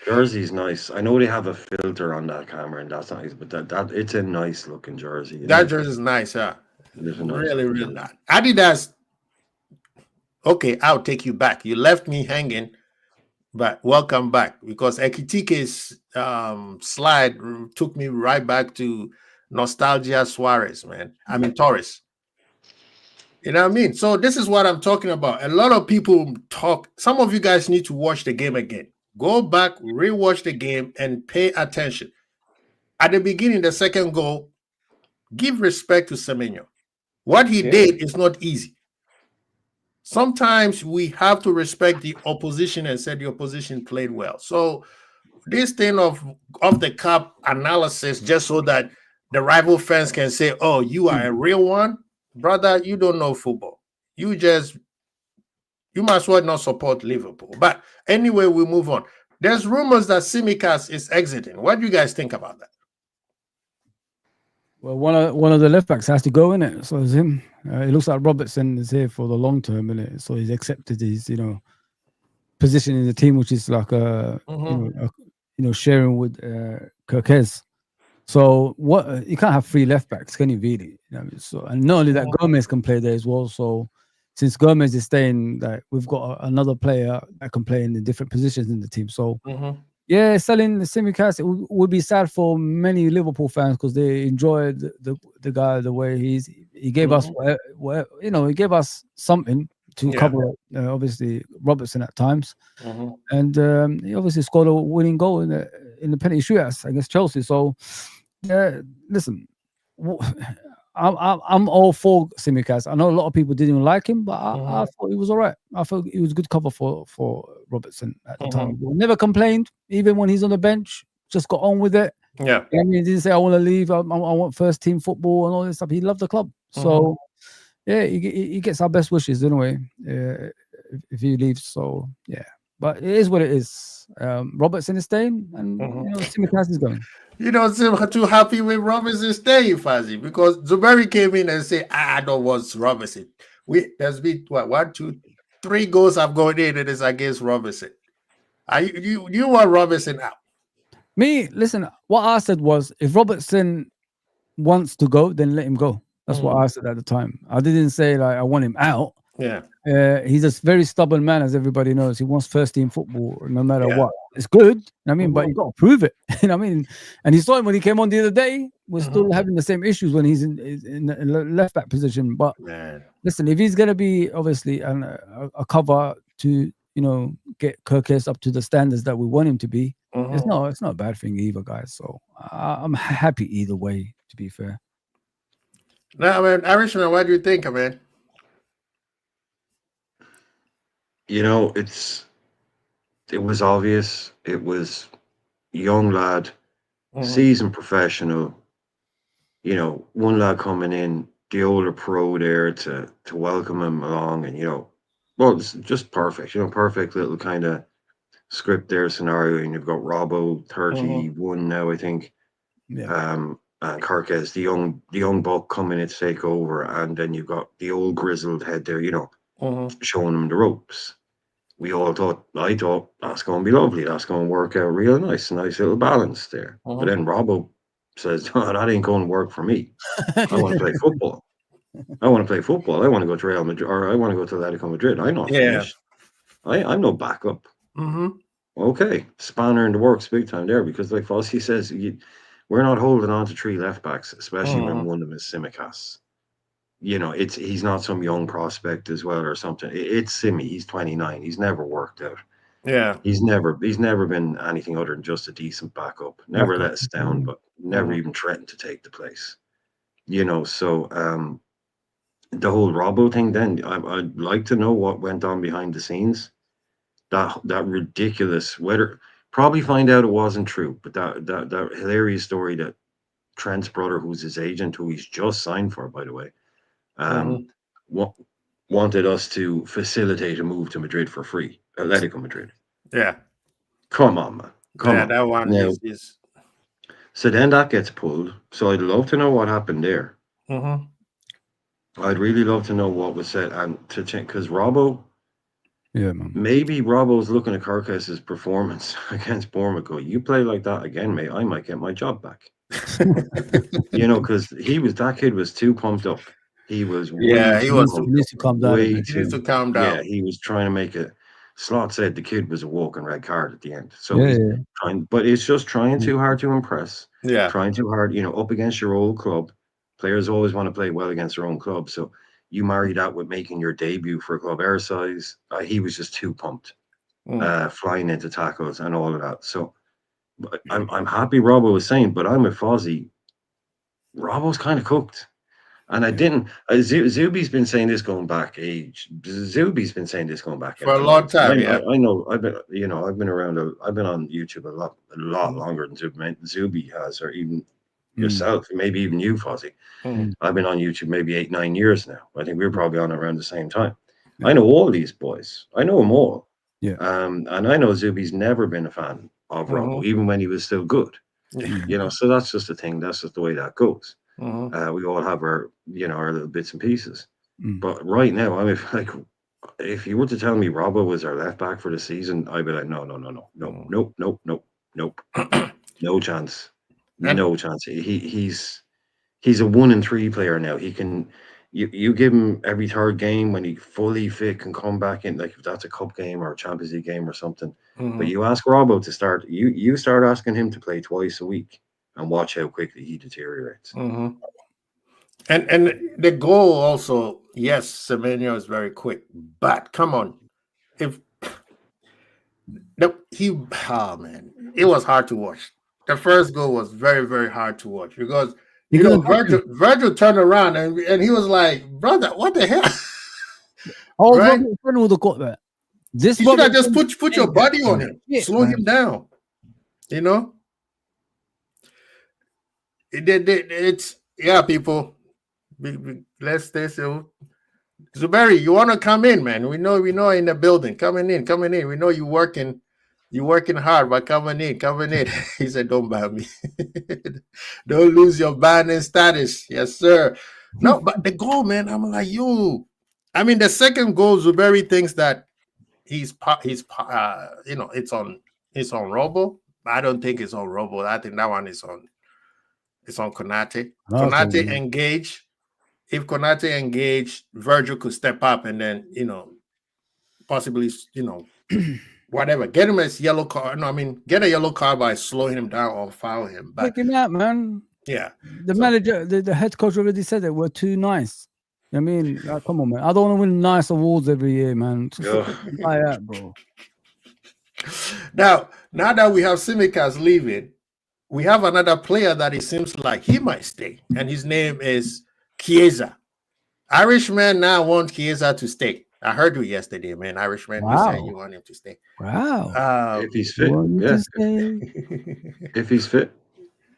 Jersey's nice. I know they have a filter on that camera, and that's nice, but that it's a nice looking jersey. That jersey is nice, yeah. Nice really nice. Adidas. Okay, I'll take you back. You left me hanging, but welcome back, because Ekitike's slide took me right back to nostalgia Suarez, man. I mean Torres. You know what I mean? So this is what I'm talking about. A lot of people talk. Some of you guys need to watch the game again. Go back, rewatch the game, and pay attention. At the beginning, the second goal, give respect to Semenyo. What he did is not easy. Sometimes we have to respect the opposition and say the opposition played well. So this thing of the cup analysis, just so that the rival fans can say, oh, you are a real one, brother, you don't know football. You might as well not support Liverpool. But anyway, we move on. There's rumors that TSIMIKAS is exiting. What do you guys think about that? Well, one of the left backs has to go, in it. So it's him. It looks like Robertson is here for the long term, innit? So he's accepted his, position in the team, which is like sharing with Kirkez. So what you can't have three left backs, can you really? So, and not only that, Gomez can play there as well. So since Gomez is staying, that we've got another player that can play in the different positions in the team. So yeah, selling the TSIMIKAS, it would be sad for many Liverpool fans because they enjoyed the guy, the way he gave us he gave us something to cover obviously Robertson at times, and he obviously scored a winning goal in the penalty shootouts against Chelsea. So yeah, listen, I'm all for TSIMIKAS. I know a lot of people didn't like him, but I thought he was all right. I thought he was good cover for Robertson at the time. He never complained, even when he's on the bench. Just got on with it. Yeah, and he didn't say I want to leave. I want first team football and all this stuff. He loved the club. So yeah, he gets our best wishes anyway if he leaves. So yeah, But it is what it is. Robertson is staying, and Tsimikas is going. You don't seem too happy with Robinson staying, Fuzzy, because Zuberi came in and said, I don't want Robinson. There's been what 1, 2, 3 goals I've gone in, and it's against Robinson. You want Robinson out? Me, listen. What I said was, if Robertson wants to go, then let him go. That's what I said at the time. I didn't say like I want him out. Yeah. He's a very stubborn man, as everybody knows. He wants first team football, no matter what. It's good, I mean, but you got to prove it. You know what I mean? And he saw him when he came on the other day. We're still having the same issues when he's in the left back position. But listen, if he's going to be obviously a cover to get Kirkes up to the standards that we want him to be, it's not a bad thing either, guys. So I'm happy either way. To be fair. Now, man, Irishman, what do you think, man? It was obvious. It was young lad, seasoned professional. One lad coming in, the older pro there to welcome him along, and it's just perfect. Perfect little kind of script there scenario. And you've got Robbo, 31 now, I think. Yeah. And Kirkes, the young buck coming in to take over, and then you've got the old grizzled head there, showing him the ropes. I thought that's going to be lovely. That's going to work out real nice little balance there. But then Robbo says, "Oh, that ain't going to work for me. I want to play football. I want to go to Real Madrid, or I want to go to Atletico Madrid. I'm not finished. I'm no backup." Okay, spanner in the works big time there, because like Fossey says, we're not holding on to 3 left backs, especially when one of them is Tsimikas. He's not some young prospect as well or something. It's Simi. He's 29. He's never worked out. Yeah. He's never been anything other than just a decent backup. Never let us down, but never even threatened to take the place. So the whole Robbo thing, then I'd like to know what went on behind the scenes. That ridiculous, probably find out it wasn't true, but that hilarious story that Trent's brother, who's his agent, who he's just signed for, by the way, wanted us to facilitate a move to Madrid for free. Atletico Madrid. Yeah. Come on, man. Come on. That one now, is. So then that gets pulled. So I'd love to know what happened there. I'd really love to know what was said, and to change, because Robbo. Yeah, man. Maybe Robbo's looking at Kirkes' performance against Bournemouth. Go, you play like that again, mate, I might get my job back. Because that kid was too pumped up. He was he needs to calm down. He needs to calm down. Yeah, he was trying to make it. Slot said the kid was a walking red card at the end. So trying, but it's just trying too hard to impress. Yeah. Trying too hard, up against your old club. Players always want to play well against their own club. So you marry that with making your debut for a club our size. He was just too pumped, flying into tackles and all of that. So I'm happy Robbo was saying, but I'm with Fozzie. Robbo's kind of cooked. And I didn't. Zubi's been saying this going back age. Zubi's been saying this going back for a long time. I know. I've been around. I've been on YouTube a lot longer than Zubi has, or even yourself, maybe even you, Fozzie. I've been on YouTube maybe 8-9 years now. I think we were probably on around the same time. I know all these boys. I know them all. Yeah. And I know Zubi's never been a fan of Robbo, even when he was still good. So that's just the thing. That's just the way that goes. We all have our little bits and pieces. But right now, if you were to tell me Robbo was our left back for the season, I'd be like, no, nope, no chance, no chance. He's a 1 in 3 player now. He can. You give him every third game when he fully fit can come back in, like if that's a cup game or a Champions League game or something. But you ask Robbo to start, you start asking him to play twice a week and watch how quickly he deteriorates. And the goal also, yes, Semenyo is very quick, but come on, it was hard to watch. The first goal was very, very hard to watch because Virgil turned around and he was like, "Brother, what the hell?" Right? You should have just put your body on him, slow him down. It's people. Let's stay so. Zuberi, you want to come in, man? We know in the building. Coming in. We know you working hard, but coming in. He said, "Don't ban me. Don't lose your banning status." Yes, sir. No, but the goal, man. I'm like, yo. I mean, the second goal, Zuberi thinks that it's on Robo. I don't think it's on Robo. I think that one is on Konate. Konate engage. If Konate engaged, Virgil could step up and then, possibly, whatever. Get him a yellow card. No, I mean, get a yellow card by slowing him down or foul him. But pick him out, man. Yeah. The manager, the head coach already said that we're too nice. I mean, come on, man. I don't want to win nice awards every year, man. Buy out, bro. Now that we have TSIMIKAS leaving, we have another player that it seems like he might stay, and his name is Chiesa. Irishman now wants Chiesa to stay. I heard you yesterday, man. Irishman, you said you want him to stay. Wow. If he's fit, yeah.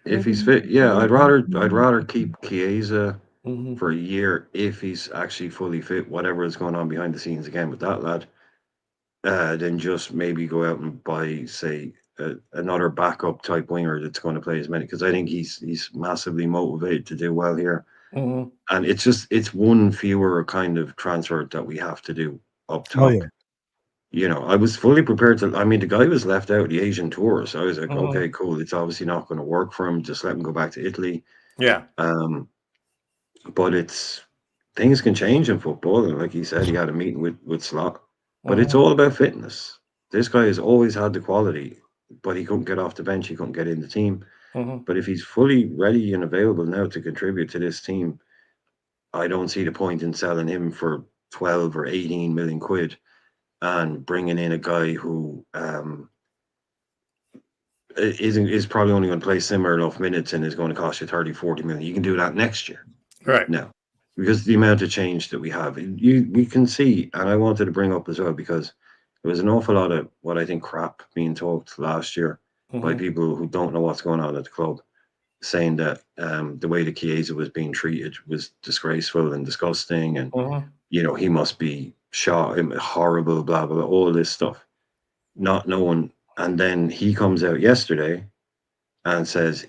If he's fit, yeah. I'd rather keep Chiesa for a year if he's actually fully fit. Whatever is going on behind the scenes again with that lad, then just maybe go out and buy, say, another backup type winger that's going to play as many, because I think he's massively motivated to do well here. And it's one fewer kind of transfer that we have to do up top. I was fully prepared to. I mean, the guy was left out of the Asian tour, so I was like, okay, cool. It's obviously not going to work for him. Just let him go back to Italy. Yeah. But things can change in football, and like he said, he had a meeting with Slot. But it's all about fitness. This guy has always had the quality, but he couldn't get off the bench. He couldn't get in the team. But if he's fully ready and available now to contribute to this team, I don't see the point in selling him for 12 or 18 million quid and bringing in a guy who is probably only going to play similar enough minutes and is going to cost you 30, 40 million. You can do that next year. Right. Now, because the amount of change that we have, we can see, and I wanted to bring up as well, because there was an awful lot of what I think crap being talked last year by people who don't know what's going on at the club, saying that the way the Chiesa was being treated was disgraceful and disgusting, and he must be shot, horrible, blah blah blah, all this stuff, not knowing. And then he comes out yesterday and says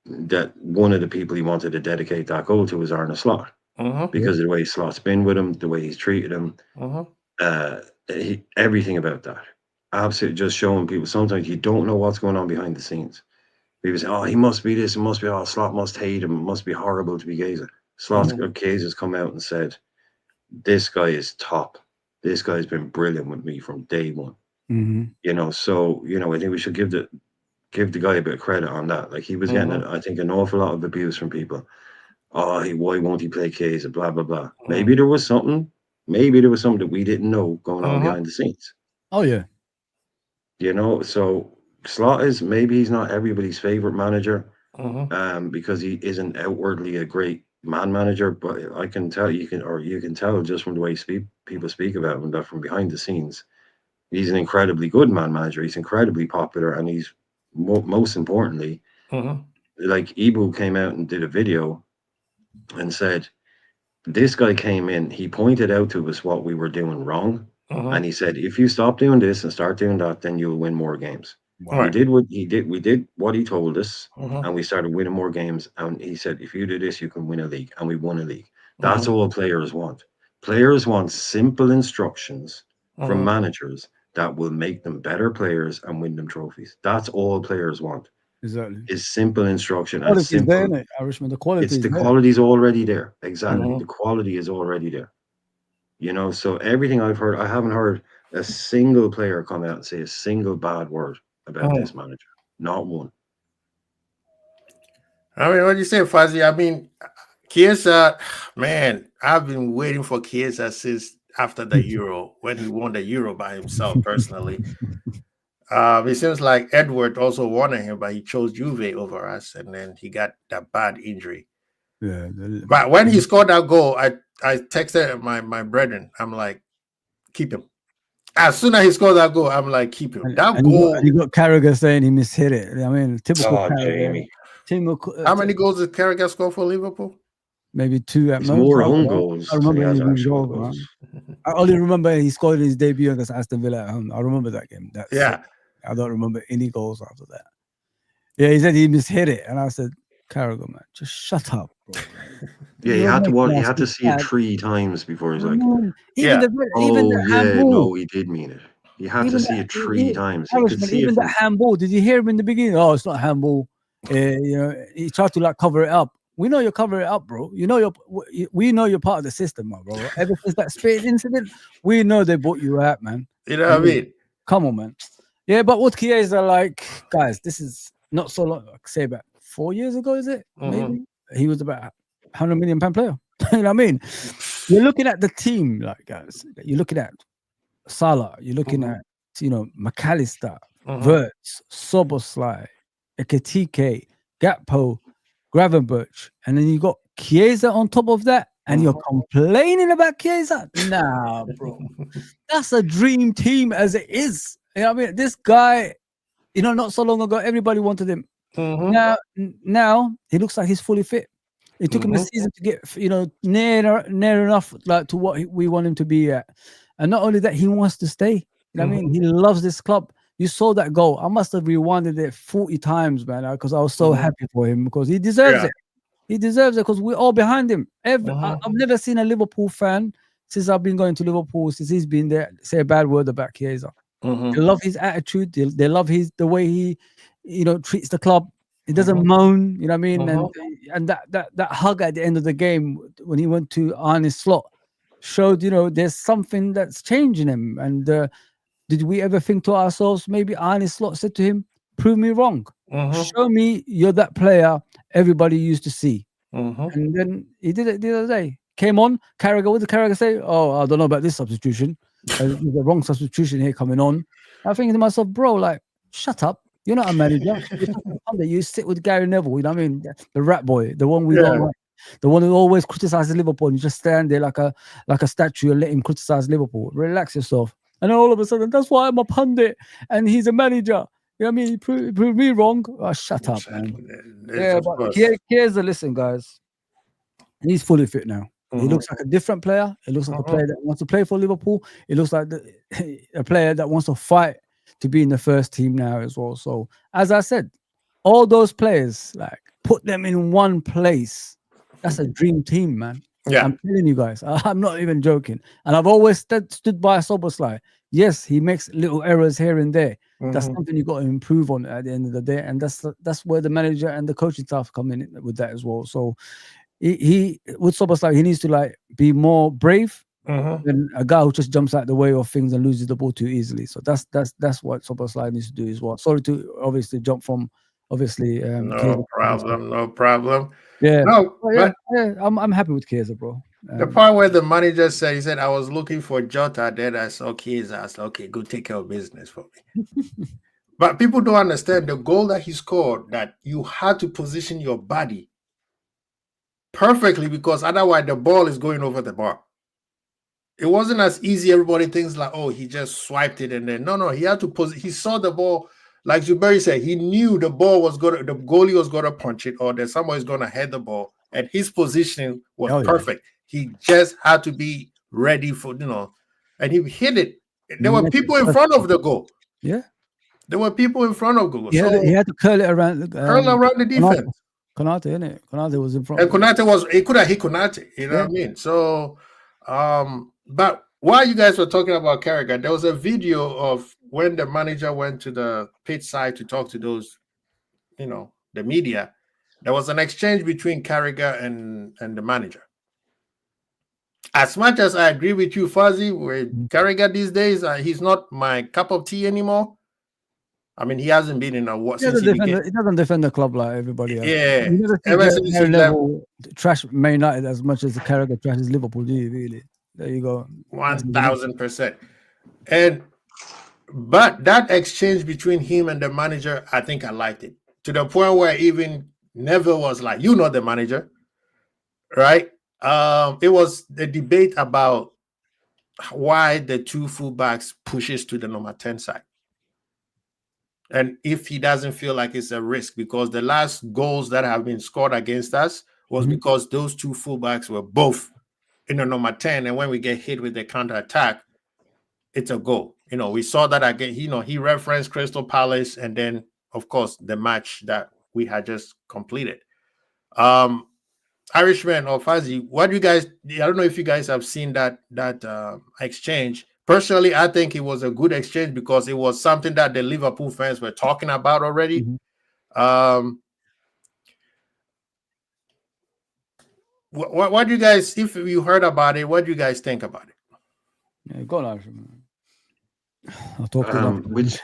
that one of the people he wanted to dedicate that goal to was Arne Slot, because of the way Slot's been with him, the way he's treated him, everything about that. Absolutely, just showing people sometimes you don't know what's going on behind the scenes. People say, "Oh, he must be this, it must be, oh, Slot must hate him, it must be horrible to be Chiesa." Chiesa's come out and said, "This guy is top. This guy's been brilliant with me from day one." So I think we should give the guy a bit of credit on that. Like, he was getting, I think, an awful lot of abuse from people. Oh, why won't he play Chiesa? Blah blah blah. Maybe there was something. Maybe there was something that we didn't know going on behind the scenes. Oh yeah. So Slot maybe he's not everybody's favorite manager, because he isn't outwardly a great man manager. But I can tell you can tell just from the way people speak about him that from behind the scenes, he's an incredibly good man manager. He's incredibly popular, and he's most importantly, like Ibu came out and did a video and said, this guy came in, he pointed out to us what we were doing wrong, and he said, if you stop doing this and start doing that, then you'll win more games. We did what he did. We did what he told us, and we started winning more games. And he said, if you do this, you can win a league, and we won a league. That's all players want. Players want simple instructions from managers that will make them better players and win them trophies. That's all players want. Exactly. Is simple instruction. The quality. The quality is already there. Exactly. The quality is already there. So everything I've heard, I haven't heard a single player come out and say a single bad word about this manager. Not one. I mean, what do you say, Fuzzy? I mean, Chiesa, man, I've been waiting for Chiesa since after the Euro, when he won the Euro by himself personally. It seems like Edward also wanted him, but he chose Juve over us, and then he got that bad injury. Yeah. But when he scored that goal, I texted my brethren. I'm like, keep him. As soon as he scored that goal, I'm like, keep him. That goal. You got Carragher saying he mishit it. I mean, typical Carragher. Jamie. How many goals did Carragher score for Liverpool? maybe 2 at It's most. more own goals I than he remember has any of his actual goals, goals. man. I only remember he scored his debut against Aston Villa at home. I remember that game. That's it. I don't remember any goals after that. Yeah, he said he mishit it, and I said, Carragher, man, just shut up, bro. Yeah, you had to see it 3 times before he's like, even the handball. no, he did mean it. You had to see it 3 times. You could see even that handball. Did you hear him in the beginning? Oh, it's not handball. You know, he tried to like cover it up. We know you're covering it up, bro. You know we know you're part of the system, bro. Ever since that spitting incident, we know they bought you out, man. You know what I mean? Come on, man. Yeah, but what Chiesa like, guys, this is not so long. Like, say about 4 years ago, is it? Maybe he was about £100 million player. You know what I mean? You're looking at the team, like guys. You're looking at Salah. You're looking at McAllister, Wirtz, Szoboszlai, Ekitike, Gakpo, Gravenberch, and then you got Chiesa on top of that, and you're complaining about Chiesa? Nah, bro. That's a dream team as it is. You know what I mean? This guy, you know, not so long ago, everybody wanted him. Now he looks like he's fully fit. It took him a season to get, you know, near enough like to what we want him to be at. And not only that, he wants to stay. You know what I mean? He loves this club. You saw that goal. I must have rewinded it 40 times, man, because I was so happy for him because he deserves it. He deserves it because we're all behind him. I've never seen a Liverpool fan since I've been going to Liverpool, since he's been there, say a bad word about Chiesa. They love his attitude. They love the way he, you know, treats the club. He doesn't moan, you know what I mean? And that hug at the end of the game when he went to Arne Slot showed, you know, there's something that's changing him. And did we ever think to ourselves, maybe Arne Slot said to him, prove me wrong. Show me you're that player everybody used to see. And then he did it the other day. Came on, Carragher, what did Carragher say? Oh, I don't know about this substitution. There's the wrong substitution here coming on. I'm thinking to myself, bro, like, shut up. You're not a manager. You sit with Gary Neville, you know what I mean? The rat boy, the one we don't like. The one who always criticizes Liverpool and you just stand there like a statue and let him criticize Liverpool. Relax yourself. And all of a sudden, that's why I'm a pundit and he's a manager. You know what I mean? He proved me wrong. Oh, shut up, man. Yeah, but Chiesa, listen, guys. He's fully fit now. He looks like a different player. He looks like a player that wants to play for Liverpool. He looks like a player that wants to fight to be in the first team now as well. So, as I said, all those players, like, put them in one place. That's a dream team, man. Yeah. I'm telling you guys. I'm not even joking. And I've always stood by Szoboszlai. Yes, he makes little errors here and there. That's something you got to improve on at the end of the day. And that's where the manager and the coaching staff come in with that as well. So, he with Szoboszlai, he needs to like be more brave than a guy who just jumps out the way of things and loses the ball too easily. So that's what Szoboszlai needs to do as well. Sorry to obviously jump from obviously. No problem. Yeah, I'm happy with Chiesa, bro. The part where the manager said, he said, I was looking for Jota, then I saw Chiesa. I said, okay, go take care of business for me. But people don't understand the goal that he scored, that you had to position your body perfectly because otherwise the ball is going over the bar. It wasn't as easy. Everybody thinks like, oh, he just swiped it and then no, he had to he saw the ball, like Zuberi said, he knew the goalie was gonna punch it or that somebody's gonna head the ball, and his positioning was perfect. He just had to be ready for, you know, and he hit it. There were people in front of the goal. Yeah. There were people in front of goal. Yeah, so he had to curl it around the defense. Konate, innit? Konate was in front. And Konate he could have hit Konate, you know what I mean? So but while you guys were talking about Carragher, there was a video of when the manager went to the pitch side to talk to those, you know, the media. There was an exchange between Carragher and the manager. As much as I agree with you, Fuzzy, with Carragher these days, he's not my cup of tea anymore. I mean, he hasn't been in a what since he doesn't defend the club like everybody else. Yeah, ever since he level trash Man United as much as the Carragher trashes Liverpool. Do you really? There you go. 1000%. But that exchange between him and the manager, I think I liked it to the point where even Neville was like, "You're not the manager, right?" It was the debate about why the two fullbacks pushes to the number 10 side. And if he doesn't feel like it's a risk, because the last goals that have been scored against us was because those two fullbacks were both in the number 10, and when we get hit with the counter attack, it's a goal. We saw that again. He referenced Crystal Palace, and then of course the match that we had just completed. Irishman or Fuzzy, what do you guys? I don't know if you guys have seen that exchange. Personally, I think it was a good exchange because it was something that the Liverpool fans were talking about already. What do you guys? If you heard about it, what do you guys think about it? Yeah, go on, Irishman. I'll talk to them. Which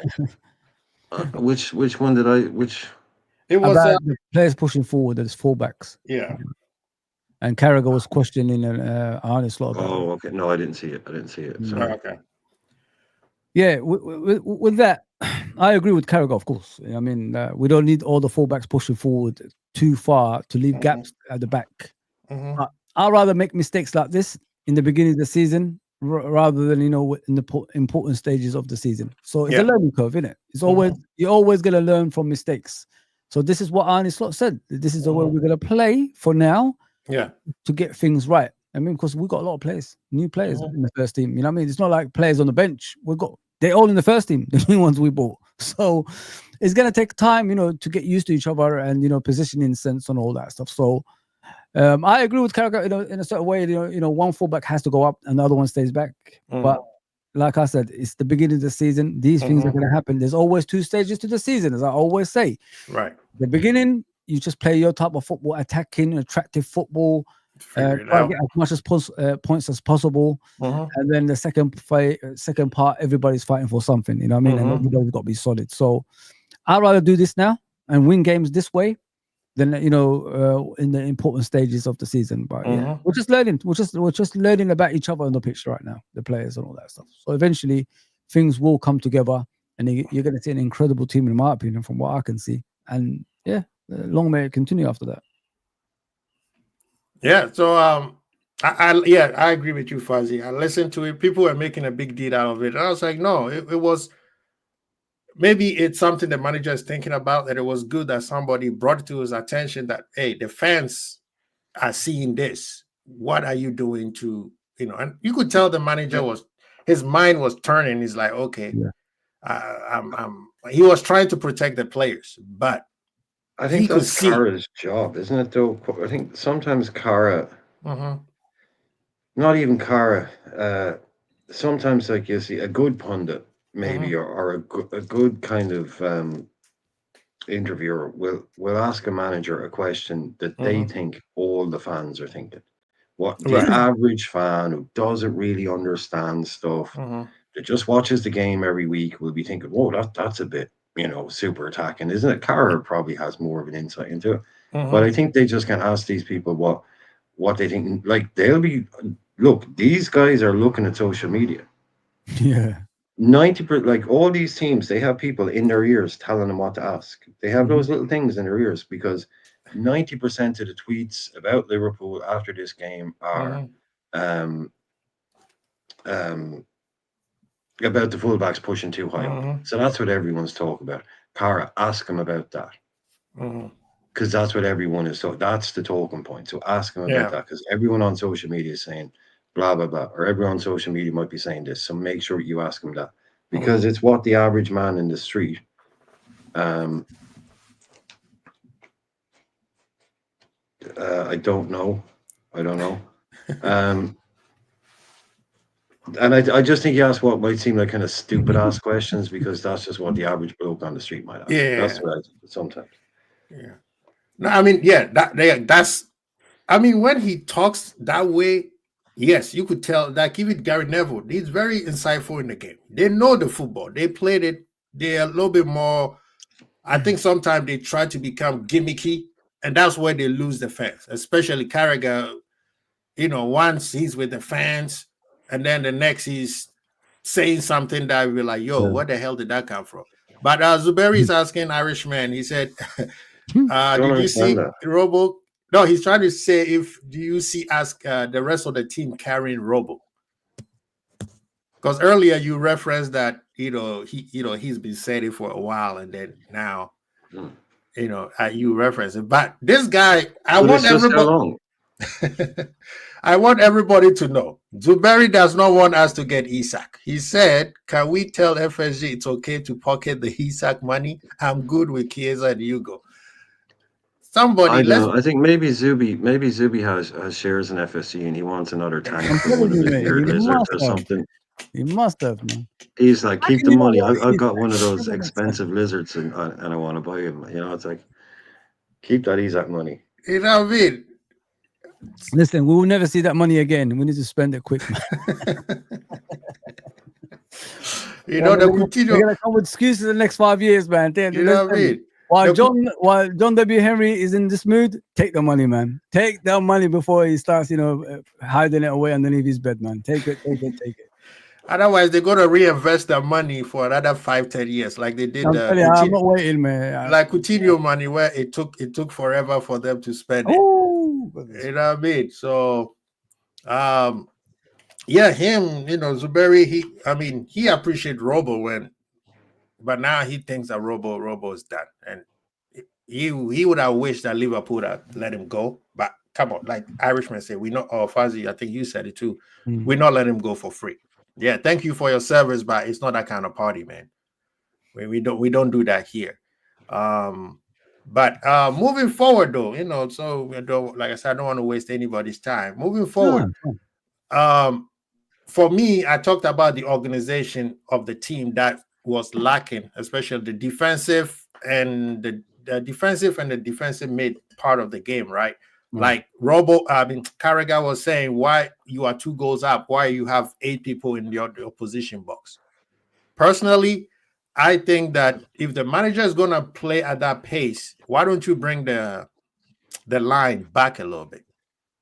one did I? Which? It was about the players pushing forward as fullbacks. Yeah. And Carragher was questioning Arne Slot. Oh, okay. No, I didn't see it. Sorry. Okay. Yeah, with that, I agree with Carragher, of course. I mean, we don't need all the fullbacks pushing forward too far to leave gaps at the back. I'd rather make mistakes like this in the beginning of the season rather than, in the important stages of the season. So it's a learning curve, isn't it? It's always you're always going to learn from mistakes. So this is what Arne Slot said. This is the way we're going to play for now. Yeah. To get things right. I mean, because we've got a lot of players, new players in the first team. You know what I mean? It's not like players on the bench. They're all in the first team, the new ones we bought. So it's going to take time, to get used to each other and, positioning sense and all that stuff. So I agree with Carragher, in a certain way, one fullback has to go up and the other one stays back. But like I said, it's the beginning of the season. These things are going to happen. There's always two stages to the season, as I always say. Right. The beginning, you just play your type of football, attacking, attractive football, try to get as much as points as possible. And then the second part, everybody's fighting for something, you know what I mean? And everybody's got to be solid. So I'd rather do this now and win games this way than, in the important stages of the season. But we're just learning. We're just learning about each other on the pitch right now, the players and all that stuff. So eventually things will come together and you're going to see an incredible team, in my opinion, from what I can see. And long may it continue after that. Yeah. So I agree with you, Fuzzy. I listened to it. People were making a big deal out of it. And I was like, no, it was maybe it's something the manager is thinking about, that it was good that somebody brought it to his attention that, hey, the fans are seeing this. What are you doing to, and you could tell the manager his mind was turning. He's like, okay, he was trying to protect the players, but I think that's Kara's job, isn't it, though? I think sometimes Kara, not even Kara, sometimes, like, you see, a good pundit, maybe, or a good kind of interviewer will ask a manager a question that they think all the fans are thinking. What the average fan who doesn't really understand stuff, that just watches the game every week, will be thinking, whoa, that's a bit, super attacking, isn't it? Kara probably has more of an insight into it. But I think they just can ask these people what they think. Like, look, these guys are looking at social media. Yeah. 90%, like all these teams, they have people in their ears telling them what to ask. They have those little things in their ears because 90% of the tweets about Liverpool after this game are about the fullbacks pushing too high up. So that's what everyone's talking about. Cara, ask them about that. Because that's what everyone is talking. That's the talking point. So ask them about that, because everyone on social media is saying blah, blah, blah. Or everyone on social media might be saying this. So make sure you ask them that. Because it's what the average man in the street I don't know. And I just think you ask what might seem like kind of stupid ass questions, because that's just what the average bloke on the street might ask. That's what I think sometimes. Yeah. No, I mean, that's. I mean, when he talks that way, yes, you could tell. Like even Gary Neville, he's very insightful in the game. They know the football. They played it. They're a little bit more. I think sometimes they try to become gimmicky, and that's where they lose the fans. Especially Carragher. Once he's with the fans, and then the next he's saying something that we're like, yo, what the hell did that come from? But Zuberi is asking Irishman, he said, did you see Robo? No, he's trying to say, do you see the rest of the team carrying Robo? Because earlier you referenced that, he's been saying it for a while, and then now you reference it. But this guy, I But want it's just how everybody. long? I want everybody to know. Zuberi does not want us to get Isak. He said, "Can we tell FSG it's okay to pocket the Isak money? I'm good with Chiesa and Hugo." Somebody, I don't know. I think maybe Zubi has shares in FSC and he wants another tank for one of his weird lizards or something. He must have, man. He's like, keep the money. I've got one of those expensive lizards and I want to buy him. It's like, keep that Isak money. You know what I mean? Listen, we will never see that money again. We need to spend it quick, man. They're gonna come with excuses in the next 5 years, man. You know what I mean? While John W. Henry is in this mood, take the money, man. Take the money before he starts, hiding it away underneath his bed, man. Take it. Otherwise, they're gonna reinvest their money for another 5-10 years, like they did. I'm not waiting, man. Like Coutinho money, where it took forever for them to spend it. Oh, you know what I mean? So, him, Zuberi, he appreciated Robo but now he thinks that Robo is done, and he would have wished that Liverpool had let him go. But come on, like Irishmen say, we not. Or Fuzzy, I think you said it too. We're not letting him go for free. Yeah, thank you for your service, but it's not that kind of party, man. We don't do that here. But moving forward, though, so we don't, like I said, I don't want to waste anybody's time. Moving forward, for me, I talked about the organization of the team that was lacking, especially the defensive and the defensive mid part of the game, right? Like Carragher was saying, why you are 2 goals up, why you have 8 people in the opposition box. Personally, I think that if the manager is going to play at that pace, why don't you bring the line back a little bit?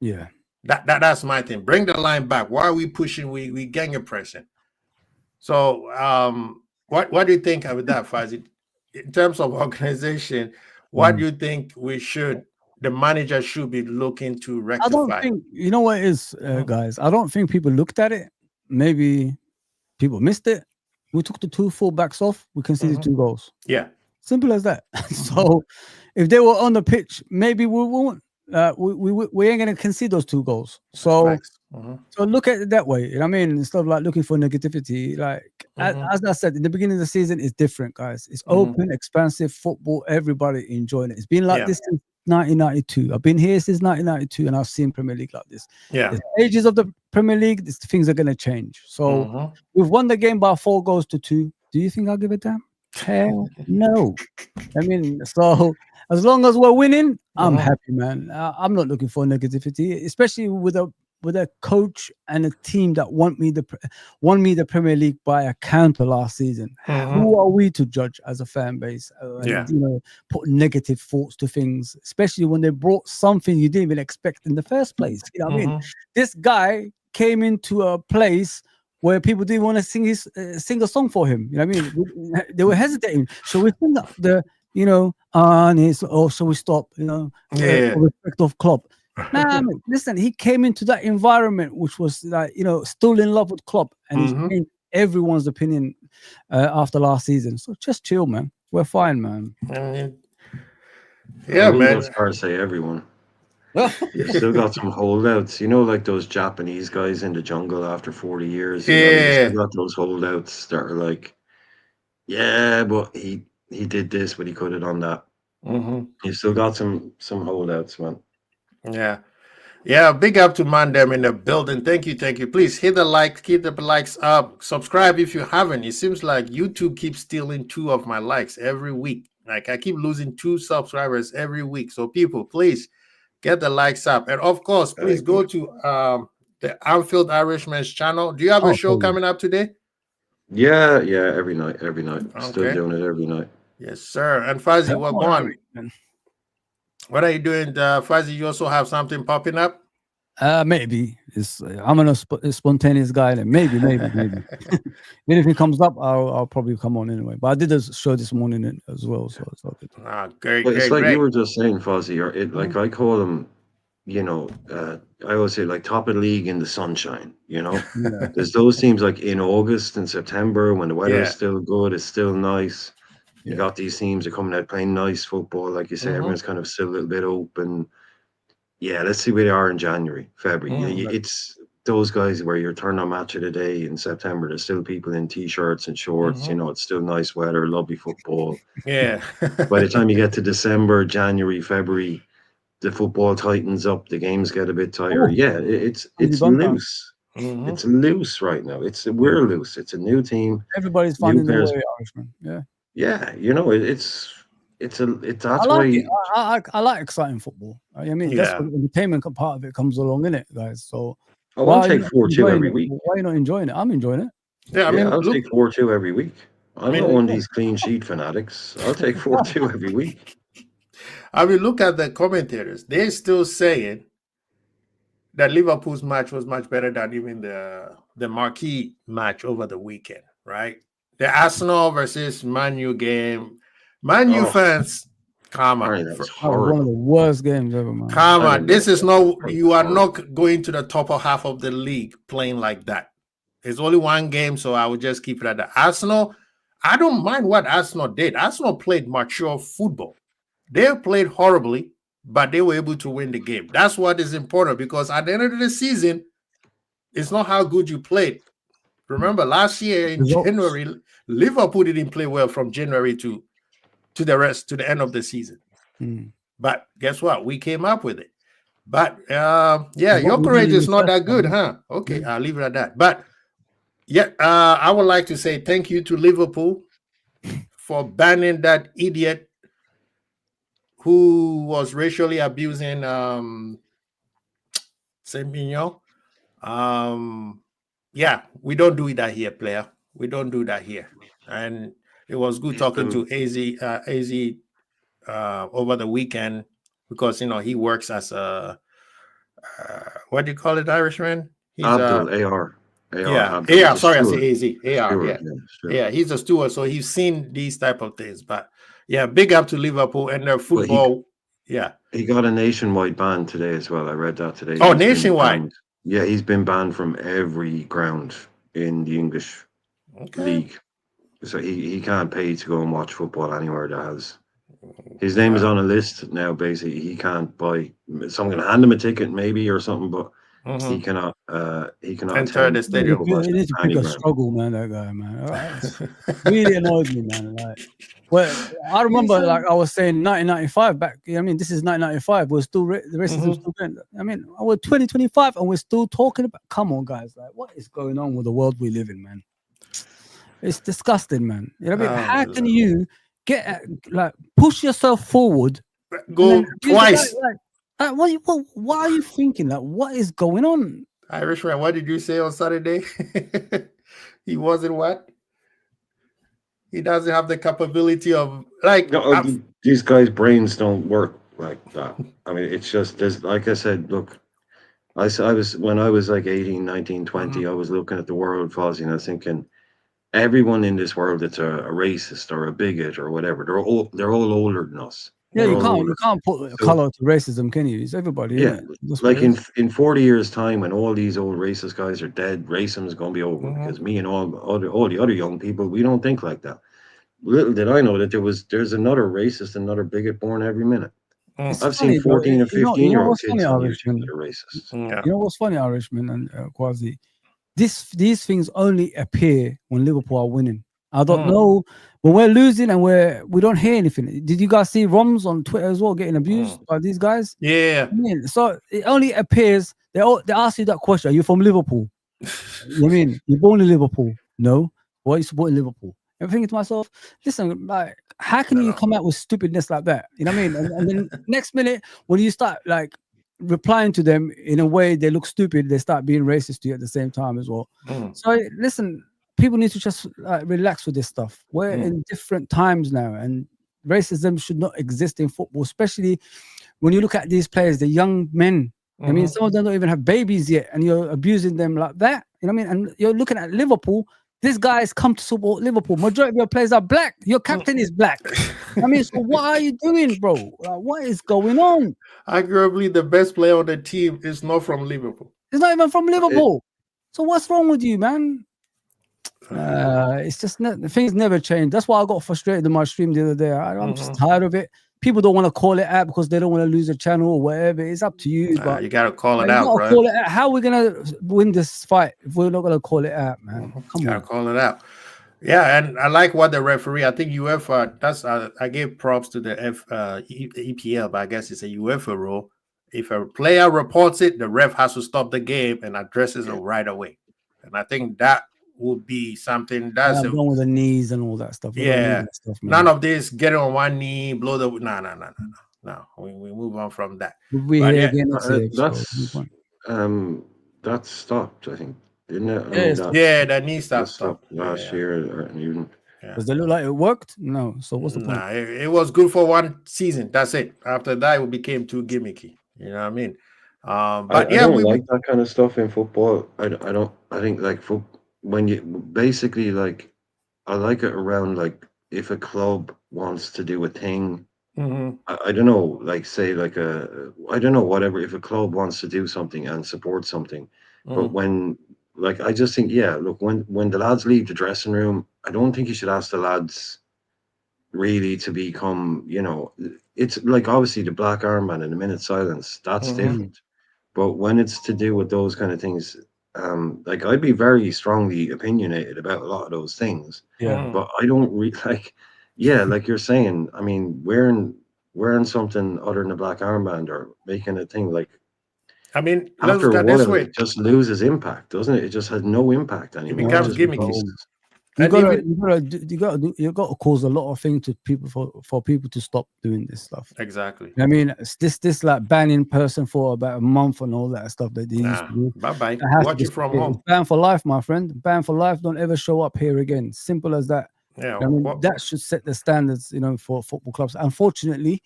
Yeah. That's my thing. Bring the line back. Why are we pushing? We gang pressing. So what do you think of that, Fazit? In terms of organization, what do you think the manager should be looking to rectify? I don't think, you know what it is, guys? I don't think people looked at it. Maybe people missed it. We took the 2 fullbacks off. We conceded 2 goals. Yeah. Simple as that. So if they were on the pitch, maybe we won't. We ain't going to concede those 2 goals. So so look at it that way. You know what I mean? Instead of like looking for negativity, like as I said, in the beginning of the season, it's different, guys. It's open, expansive football. Everybody enjoying it. It's been like this since 1992. I've been here since 1992, and I've seen Premier League like this. Yeah. The stages of the Premier League, things are going to change. So we've won the game by 4 goals to 2. Do you think I'll give a damn? Hell no. I mean, so as long as we're winning, I'm happy, man. I'm not looking for negativity, especially with a coach and a team that won me the Premier League by a counter last season. Who are we to judge as a fan base? Put negative thoughts to things, especially when they brought something you didn't even expect in the first place. You know what I mean? This guy came into a place where people didn't want to sing a song for him. You know what I mean? They were hesitating. So we think that so we stop, respect of Klopp. Nah, listen, he came into that environment which was like, still in love with Klopp, and he's changed everyone's opinion after last season. So just chill, man. We're fine, man. Man. It's hard to say everyone. You still got some holdouts, like those Japanese guys in the jungle after 40 years. You still got those holdouts that are like, yeah, but he did this, but he could have done that. You still got some holdouts, man. Yeah. Big up to Mandem in the building. Thank you. Please hit the like, keep the likes up, subscribe if you haven't. It seems like YouTube keeps stealing 2 of my likes every week. Like I keep losing 2 subscribers every week. So people, please get the likes up, and of course, please go to the Anfield Irishman's channel. Do you have a show coming up today? Yeah, every night. Still doing it every night. Yes, sir. And Fuzzy, what going? What are you doing, Fuzzy? You also have something popping up? Maybe. I'm a spontaneous guy. Maybe. Even if it comes up, I'll probably come on anyway. But I did a show this morning as well, so it's all good. Great. It's like you were just saying, Fuzzy, or like I call them, I always say like top of the league in the sunshine. There's those teams like in August and September when the weather is still good, it's still nice. You got these teams that are coming out playing nice football, like you say. Everyone's kind of still a little bit open. Yeah, let's see where they are in January, February. It's those guys where you're turning on match of the day in September. There's still people in t-shirts and shorts. You know, it's still nice weather, lovely football. Yeah. By the time you get to December, January, February, the football tightens up. The games get a bit tighter. It's loose. It's loose right now. We're loose. It's a new team. Everybody's finding their way, Irishman. Yeah, you know, that's I like it. I like exciting football. I mean, that's what the entertainment part of it comes along, in it, guys. So I'll take 4-2 every week. Why are you not enjoying it? I'm enjoying it. Yeah, I mean, I'll take 4-2 every week. I'm not one of these clean sheet fanatics. I'll take 4-2 every week. I mean, look at the commentators. They're still saying that Liverpool's match was much better than even the marquee match over the weekend, right? The Arsenal versus Man U game. Man U fans, come on. That's one of the worst games ever, man. Come on. This is you are not going to the top half of the league playing like that. It's only one game, so I would just keep it at that. Arsenal, I don't mind what Arsenal did. Arsenal played mature football. They played horribly, but they were able to win the game. That's what is important, because at the end of the season, it's not how good you played. Remember, last year in January, Liverpool didn't play well from January to the end of the season. But guess what? We came up with it. But your courage is not that good, huh? Okay, I'll leave it at that. But I would like to say thank you to Liverpool for banning that idiot who was racially abusing Semenyo. We don't do that here, player. We don't do that here. And it was good talking to AZ over the weekend, because he works as a what do you call it, Irishman? He's Abdul AR. Sorry, I say AZ. AR, yeah, he's a steward, so he's seen these type of things. But big up to Liverpool and their football. He got a nationwide ban today as well. I read that today. Oh, nationwide. Yeah, he's been banned from every ground in the English league. So he can't pay to go and watch football anywhere that has. His name is on a list now, basically. He can't buy. Someone can hand him a ticket maybe or something, but he cannot enter the stadium. It is a bigger struggle, man, that guy, man. Really annoys me, man. I remember, I was saying 1995 back. I mean, this is 1995. We're still the racism still going. I mean, we're 2025 and we're still talking about. Come on, guys! What is going on with the world we live in, man? It's disgusting, man. You know what I mean? How can you push yourself forward? Go twice. What are you thinking? What is going on? Irishman, what did you say on Saturday? He wasn't what? He doesn't have the capability of these guys' brains don't work like that. I mean, it's just like I said, look, I was when I was like 18, 19, 20, I was looking at the world, Fozzie, and I was thinking, everyone in this world that's a racist or a bigot or whatever, they're all older than us. Yeah, you can't put a color to racism, can you? It's everybody. Yeah, like in 40 years' time, when all these old racist guys are dead, racism is going to be over. Because me and all the other young people, we don't think like that. Little did I know that there's another racist, another bigot born every minute. I've seen 14 and 15-year-old kids on YouTube that are racist. You know what's funny, Irishman and Quasi? These things only appear when Liverpool are winning. I don't know. When we're losing and we don't hear anything. Did you guys see Roms on Twitter as well getting abused by these guys? Yeah. So it only appears they ask you that question. Are you from Liverpool? You mean you're born in Liverpool? No. Why are you supporting Liverpool? I'm thinking to myself, listen, how can you come out with stupidness like that? You know what I mean? And then next minute when you start replying to them in a way they look stupid, they start being racist to you at the same time as well. So listen. People need to just relax with this stuff. We're in different times now, and racism should not exist in football, especially when you look at these players, the young men. I mean, some of them don't even have babies yet, and you're abusing them like that. You know what I mean? And you're looking at Liverpool. This guy's come to support Liverpool. Majority of your players are black. Your captain is black. I mean, so what are you doing, bro? What is going on? Arguably, the best player on the team is not from Liverpool. He's not even from Liverpool. So what's wrong with you, man? It's just things never change. That's why I got frustrated in my stream the other day. I'm just tired of it. People don't want to call it out because they don't want to lose a channel or whatever. It's up to you. But you gotta call it you out, gotta bro. call it out. How are we gonna win this fight if we're not gonna call it out, man? Come Gotta on. call it out. Yeah, and I like what the referee. I think UEFA. That's I gave props to the EPL, but I guess it's a UEFA rule. If a player reports it, the ref has to stop the game and addresses it right away. And I think that would be something that's I'm going with the knees and all that stuff. yeah. That stuff, man. None of this getting on one knee, blow the no. We move on from that. We But hear yeah, again next year. That stopped, I think, didn't it? Yes. The knee stopped last year, or even. Does they look like it worked? No. So what's the point? Nah, it was good for one season. That's it. After that, it became too gimmicky. You know what I mean? But I don't like that kind of stuff in football. I think like when you basically like, I like it around like if a club wants to do a thing. I don't know, like say like I don't know, whatever. If a club wants to do something and support something, but when like I just think, yeah, look, when the lads leave the dressing room, I don't think you should ask the lads really to become, you know, it's like obviously the black armband and the minute silence, that's different. But when it's to do with those kind of things, like I'd be very strongly opinionated about a lot of those things. Yeah. But I don't like, yeah, like you're saying, I mean, wearing something other than a black armband or making a thing like, I mean, after a while, it just loses impact, doesn't it? It just has no impact anymore. It becomes gimmicky. You got to cause a lot of things to people for people to stop doing this stuff. Exactly. I mean, this like banning person for about a month and all that stuff that they used to do. Bye. Watch it from home. Ban for life, my friend. Ban for life. Don't ever show up here again. Simple as that. Yeah. I mean, that should set the standards, you know, for football clubs. Unfortunately,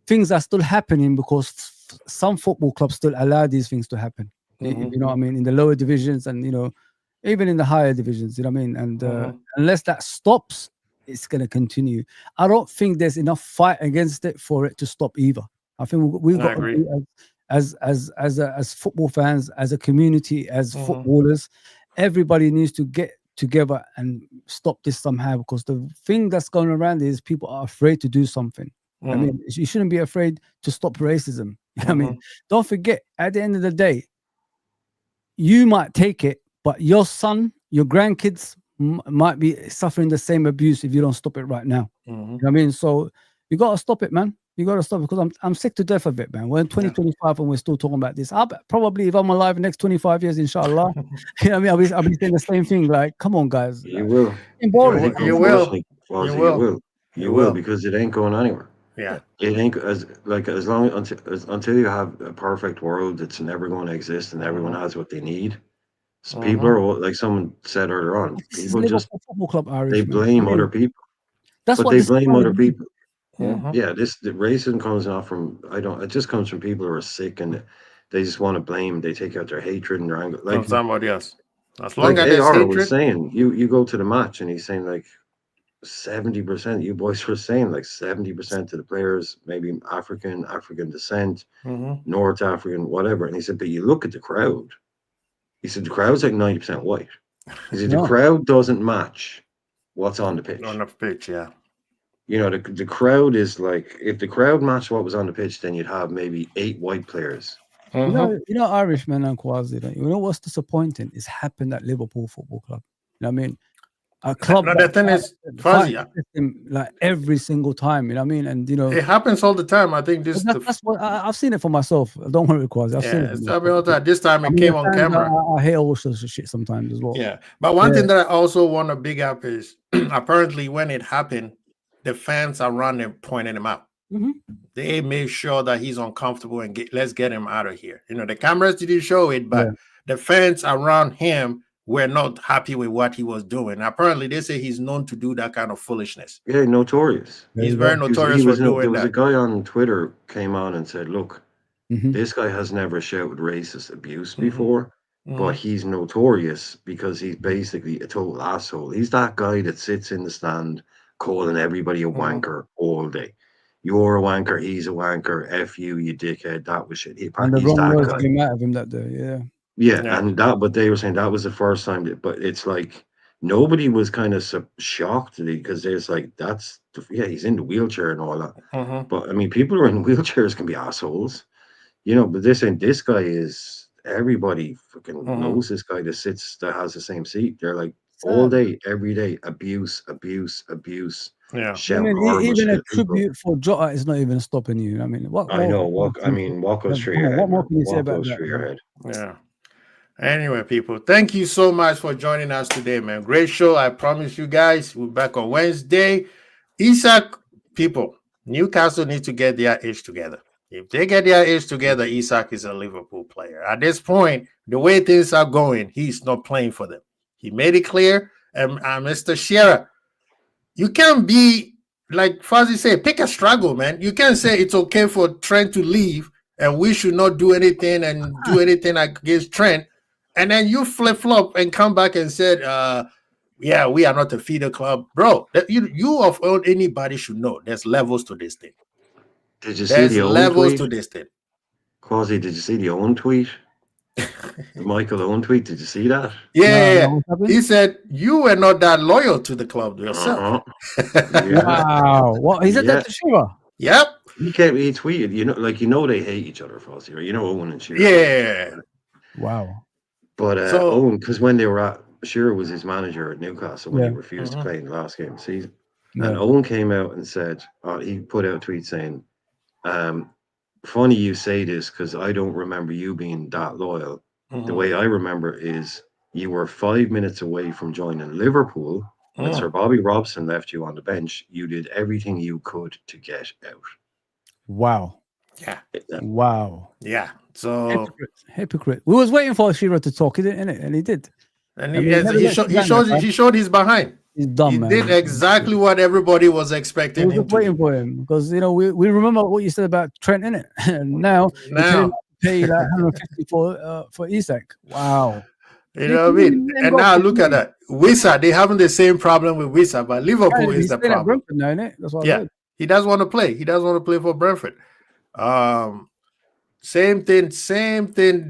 things are still happening because some football clubs still allow these things to happen. You know what I mean? In the lower divisions and, you know, even in the higher divisions, you know what I mean? And unless that stops, it's going to continue. I don't think there's enough fight against it for it to stop either. I think we've got to do as football fans, as a community, as footballers, everybody needs to get together and stop this somehow, because the thing that's going around is people are afraid to do something. I mean, you shouldn't be afraid to stop racism. I mean, don't forget, at the end of the day, you might take it, but your son, your grandkids might be suffering the same abuse if you don't stop it right now. You know what I mean? So you got to stop it, man. You got to stop it, because I'm sick to death of it, man. We're in 2025 and we're still talking about this. I'll probably, if I'm alive the next 25 years, inshallah, you know what I mean? I'll be saying the same thing. Like, come on, guys. You will. You will, because it ain't going anywhere. Yeah, it ain't as long until you have a perfect world, it's never going to exist, and everyone has what they need. So people are, like someone said earlier on, people just football club Irish, they blame other people. That's but what they blame other people. Yeah, the racism comes not from it just comes from people who are sick and they just want to blame. They take out their hatred and their anger like somebody else. As long as AR hatred, was saying, you go to the match and he's saying like 70%. You boys were saying like 70% of the players, maybe African descent, North African, whatever. And he said, but you look at the crowd. He said the crowd's like 90% white. He said the crowd doesn't match what's on the pitch. On the pitch, yeah. You know, the crowd is like, if the crowd matched what was on the pitch, then you'd have maybe 8 white players. You know, Irishmen and Kwasi, you know what's disappointing? It's happened at Liverpool Football Club. You know what I mean? A club the thing is fuzzy, like every single time, you know what I mean? And you know, it happens all the time. I think that's what I've seen it for myself. Don't worry, Kwasi. I've seen it all the time. This time it came on camera. I hear all sorts of shit sometimes as well. Yeah, but one thing that I also want to big up is apparently when it happened, the fans around him pointing him out. They made sure that he's uncomfortable and let's get him out of here. You know, the cameras didn't show it, but the fans around him were not happy with what he was doing. Apparently, they say he's known to do that kind of foolishness. Yeah, notorious. He's very notorious for doing that. There was a guy on Twitter came on and said, look, this guy has never shouted racist abuse before, but he's notorious because he's basically a total asshole. He's that guy that sits in the stand calling everybody a wanker all day. You're a wanker, he's a wanker, F you, you dickhead, that was shit. And the wrong words came out of him that day, Yeah, and but they were saying that was the first time, but it's like nobody was kind of shocked because there's like, he's in the wheelchair and all that. But I mean, people who are in wheelchairs can be assholes, you know. But this guy is, everybody fucking knows this guy that has the same seat. They're like all day, every day, abuse. Yeah. I mean, even a tribute for Jota is not even stopping you. I mean, what goes through your head? What more can you say about goes that? through your head? Yeah. Anyway, people, thank you so much for joining us today, man. Great show. I promise you guys, we're back on Wednesday. Isak, people, Newcastle need to get their age together. If they get their age together, Isak is a Liverpool player. At this point, the way things are going, he's not playing for them. He made it clear. And Mr. Chiesa, you can't be, like Fuzzy said, pick a struggle, man. You can't say it's okay for Trent to leave and we should not do anything and do anything against Trent. And then you flip-flop and come back and said, yeah, we are not a feeder club. Bro, you of anybody should know there's levels to this thing. Did you see the levels tweet? To this thing? Quasi, did you see the Owen tweet? The Michael Owen tweet, did you see that? Yeah. He said, you were not that loyal to the club yourself. Wow. What? He said that to Shiva? Yep. He tweeted, you know they hate each other, Fozzie, right? You know Owen and Shearer. Yeah. Wow. But Owen, because when they were at, Shearer was his manager at Newcastle when he refused to play in the last game of the season. Yeah. And Owen came out and said, he put out a tweet saying, funny you say this because I don't remember you being that loyal. The way I remember is you were 5 minutes away from joining Liverpool. When Sir Bobby Robson left you on the bench, you did everything you could to get out. Wow. Yeah. Wow. Yeah. So hypocrite. We was waiting for Shearer to talk, didn't it? And he did. And he showed his behind. He's dumb, he man. Did exactly what everybody was expecting him to waiting for him because we remember what you said about Trent, innit? And now pay like 150 for Isak. Wow. You know what I mean? And now look at that. Wissa, they having the same problem with Wissa, but Liverpool is the problem. Now, innit? That's what he does want to play. He does want to play for Brentford. Same thing.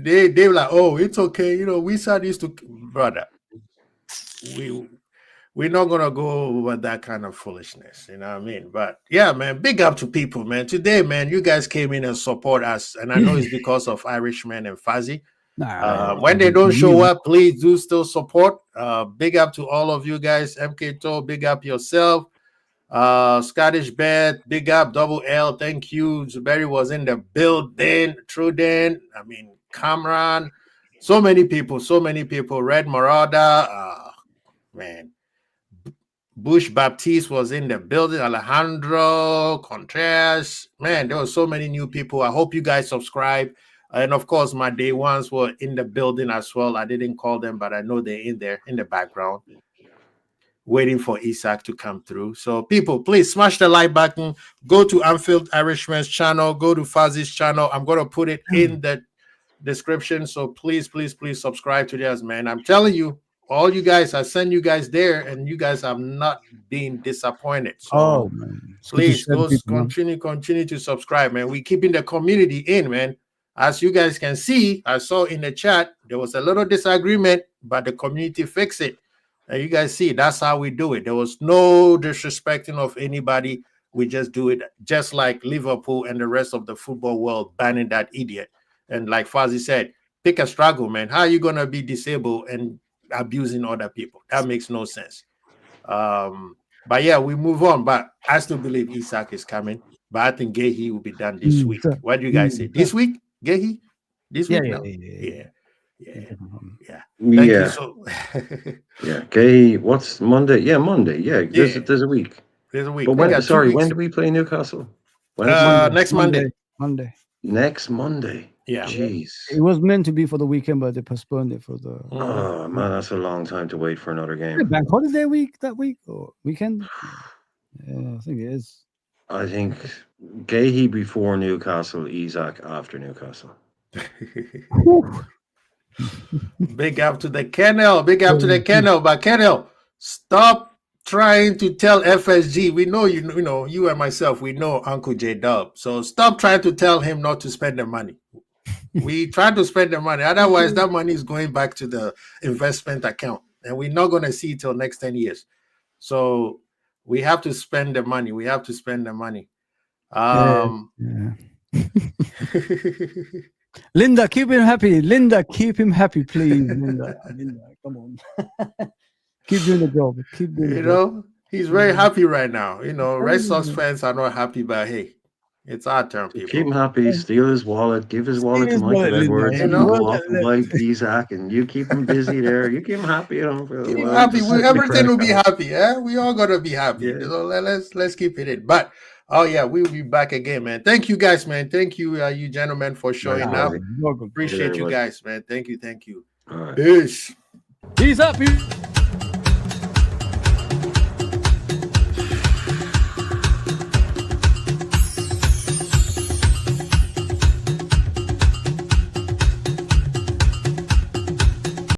They were like, oh, it's okay. You know, Wissa used to, brother. We're not gonna go over that kind of foolishness, you know what I mean? But yeah, man, big up to people, man. Today, man, you guys came in and support us, and I know it's because of Irishman and Fuzzy. When they don't show up, please do still support. Big up to all of you guys. MK To, big up yourself. Scottish Bet, big up. Double L, thank you. Zuberi was in the building. Truden, I mean, Cameron, so many people. Red Marauder, man. Bush Baptiste was in the building. Alejandro Contreras, man, there were so many new people. I hope you guys subscribe. And of course, my day ones were in the building as well. I didn't call them, but I know they're in there in the background, waiting for Isak to come through. So people, please smash the like button. Go to Anfield Irishman's channel. Go to Fuzzy's channel. I'm going to put it in the description. So please subscribe to theirs, man. I'm telling you, all you guys, I send you guys there, and you guys have not been disappointed. So please go continue to subscribe, man. We're keeping the community in, man. As you guys can see, I saw in the chat, there was a little disagreement, but the community fixed it. And you guys see, that's how we do it. There was no disrespecting of anybody. We just do it just like Liverpool and the rest of the football world banning that idiot. And like Fuzzy said, pick a struggle, man. How are you going to be disabled and abusing other people? That makes no sense. But yeah, we move on. But I still believe Isak is coming. But I think Guehi will be done this week. What do you guys say? This week? Guehi? This week? Yeah. Thank you so. Guehi, what's Monday? Yeah, Monday. Yeah, there's a week. There's a week. But when do we play Newcastle? Next Monday. Next Monday. Yeah. Jeez. It was meant to be for the weekend, but they postponed it for the. Oh man, that's a long time to wait for another game. Bank holiday week that week or weekend? Yeah, I think it is. I think Guehi before Newcastle, Isak after Newcastle. Big up to the kennel. But kennel, stop trying to tell FSG. We know you and myself. We know Uncle J Dub. So stop trying to tell him not to spend the money. We try to spend the money. Otherwise, that money is going back to the investment account. and we're not going to see it till next 10 years. So we have to spend the money. We have to spend the money. Linda, keep him happy. Linda, keep him happy, please. Linda, come on. Keep doing the job. Keep doing the job. He's very happy right now. Red Sox fans are not happy, but hey, it's our turn, people. Keep him happy, steal his wallet, give his wallet to Michael Edwards, and go off and buy Isaac, and you keep him busy there. You keep him happy. Keep him happy. Everything will be happy. Yeah, we all gotta be happy. Yeah. Let's keep it in. But we'll be back again, man. Thank you guys, man. Thank you, you gentlemen, for showing up. Appreciate you guys, man. Thank you. All right. Peace. Peace up.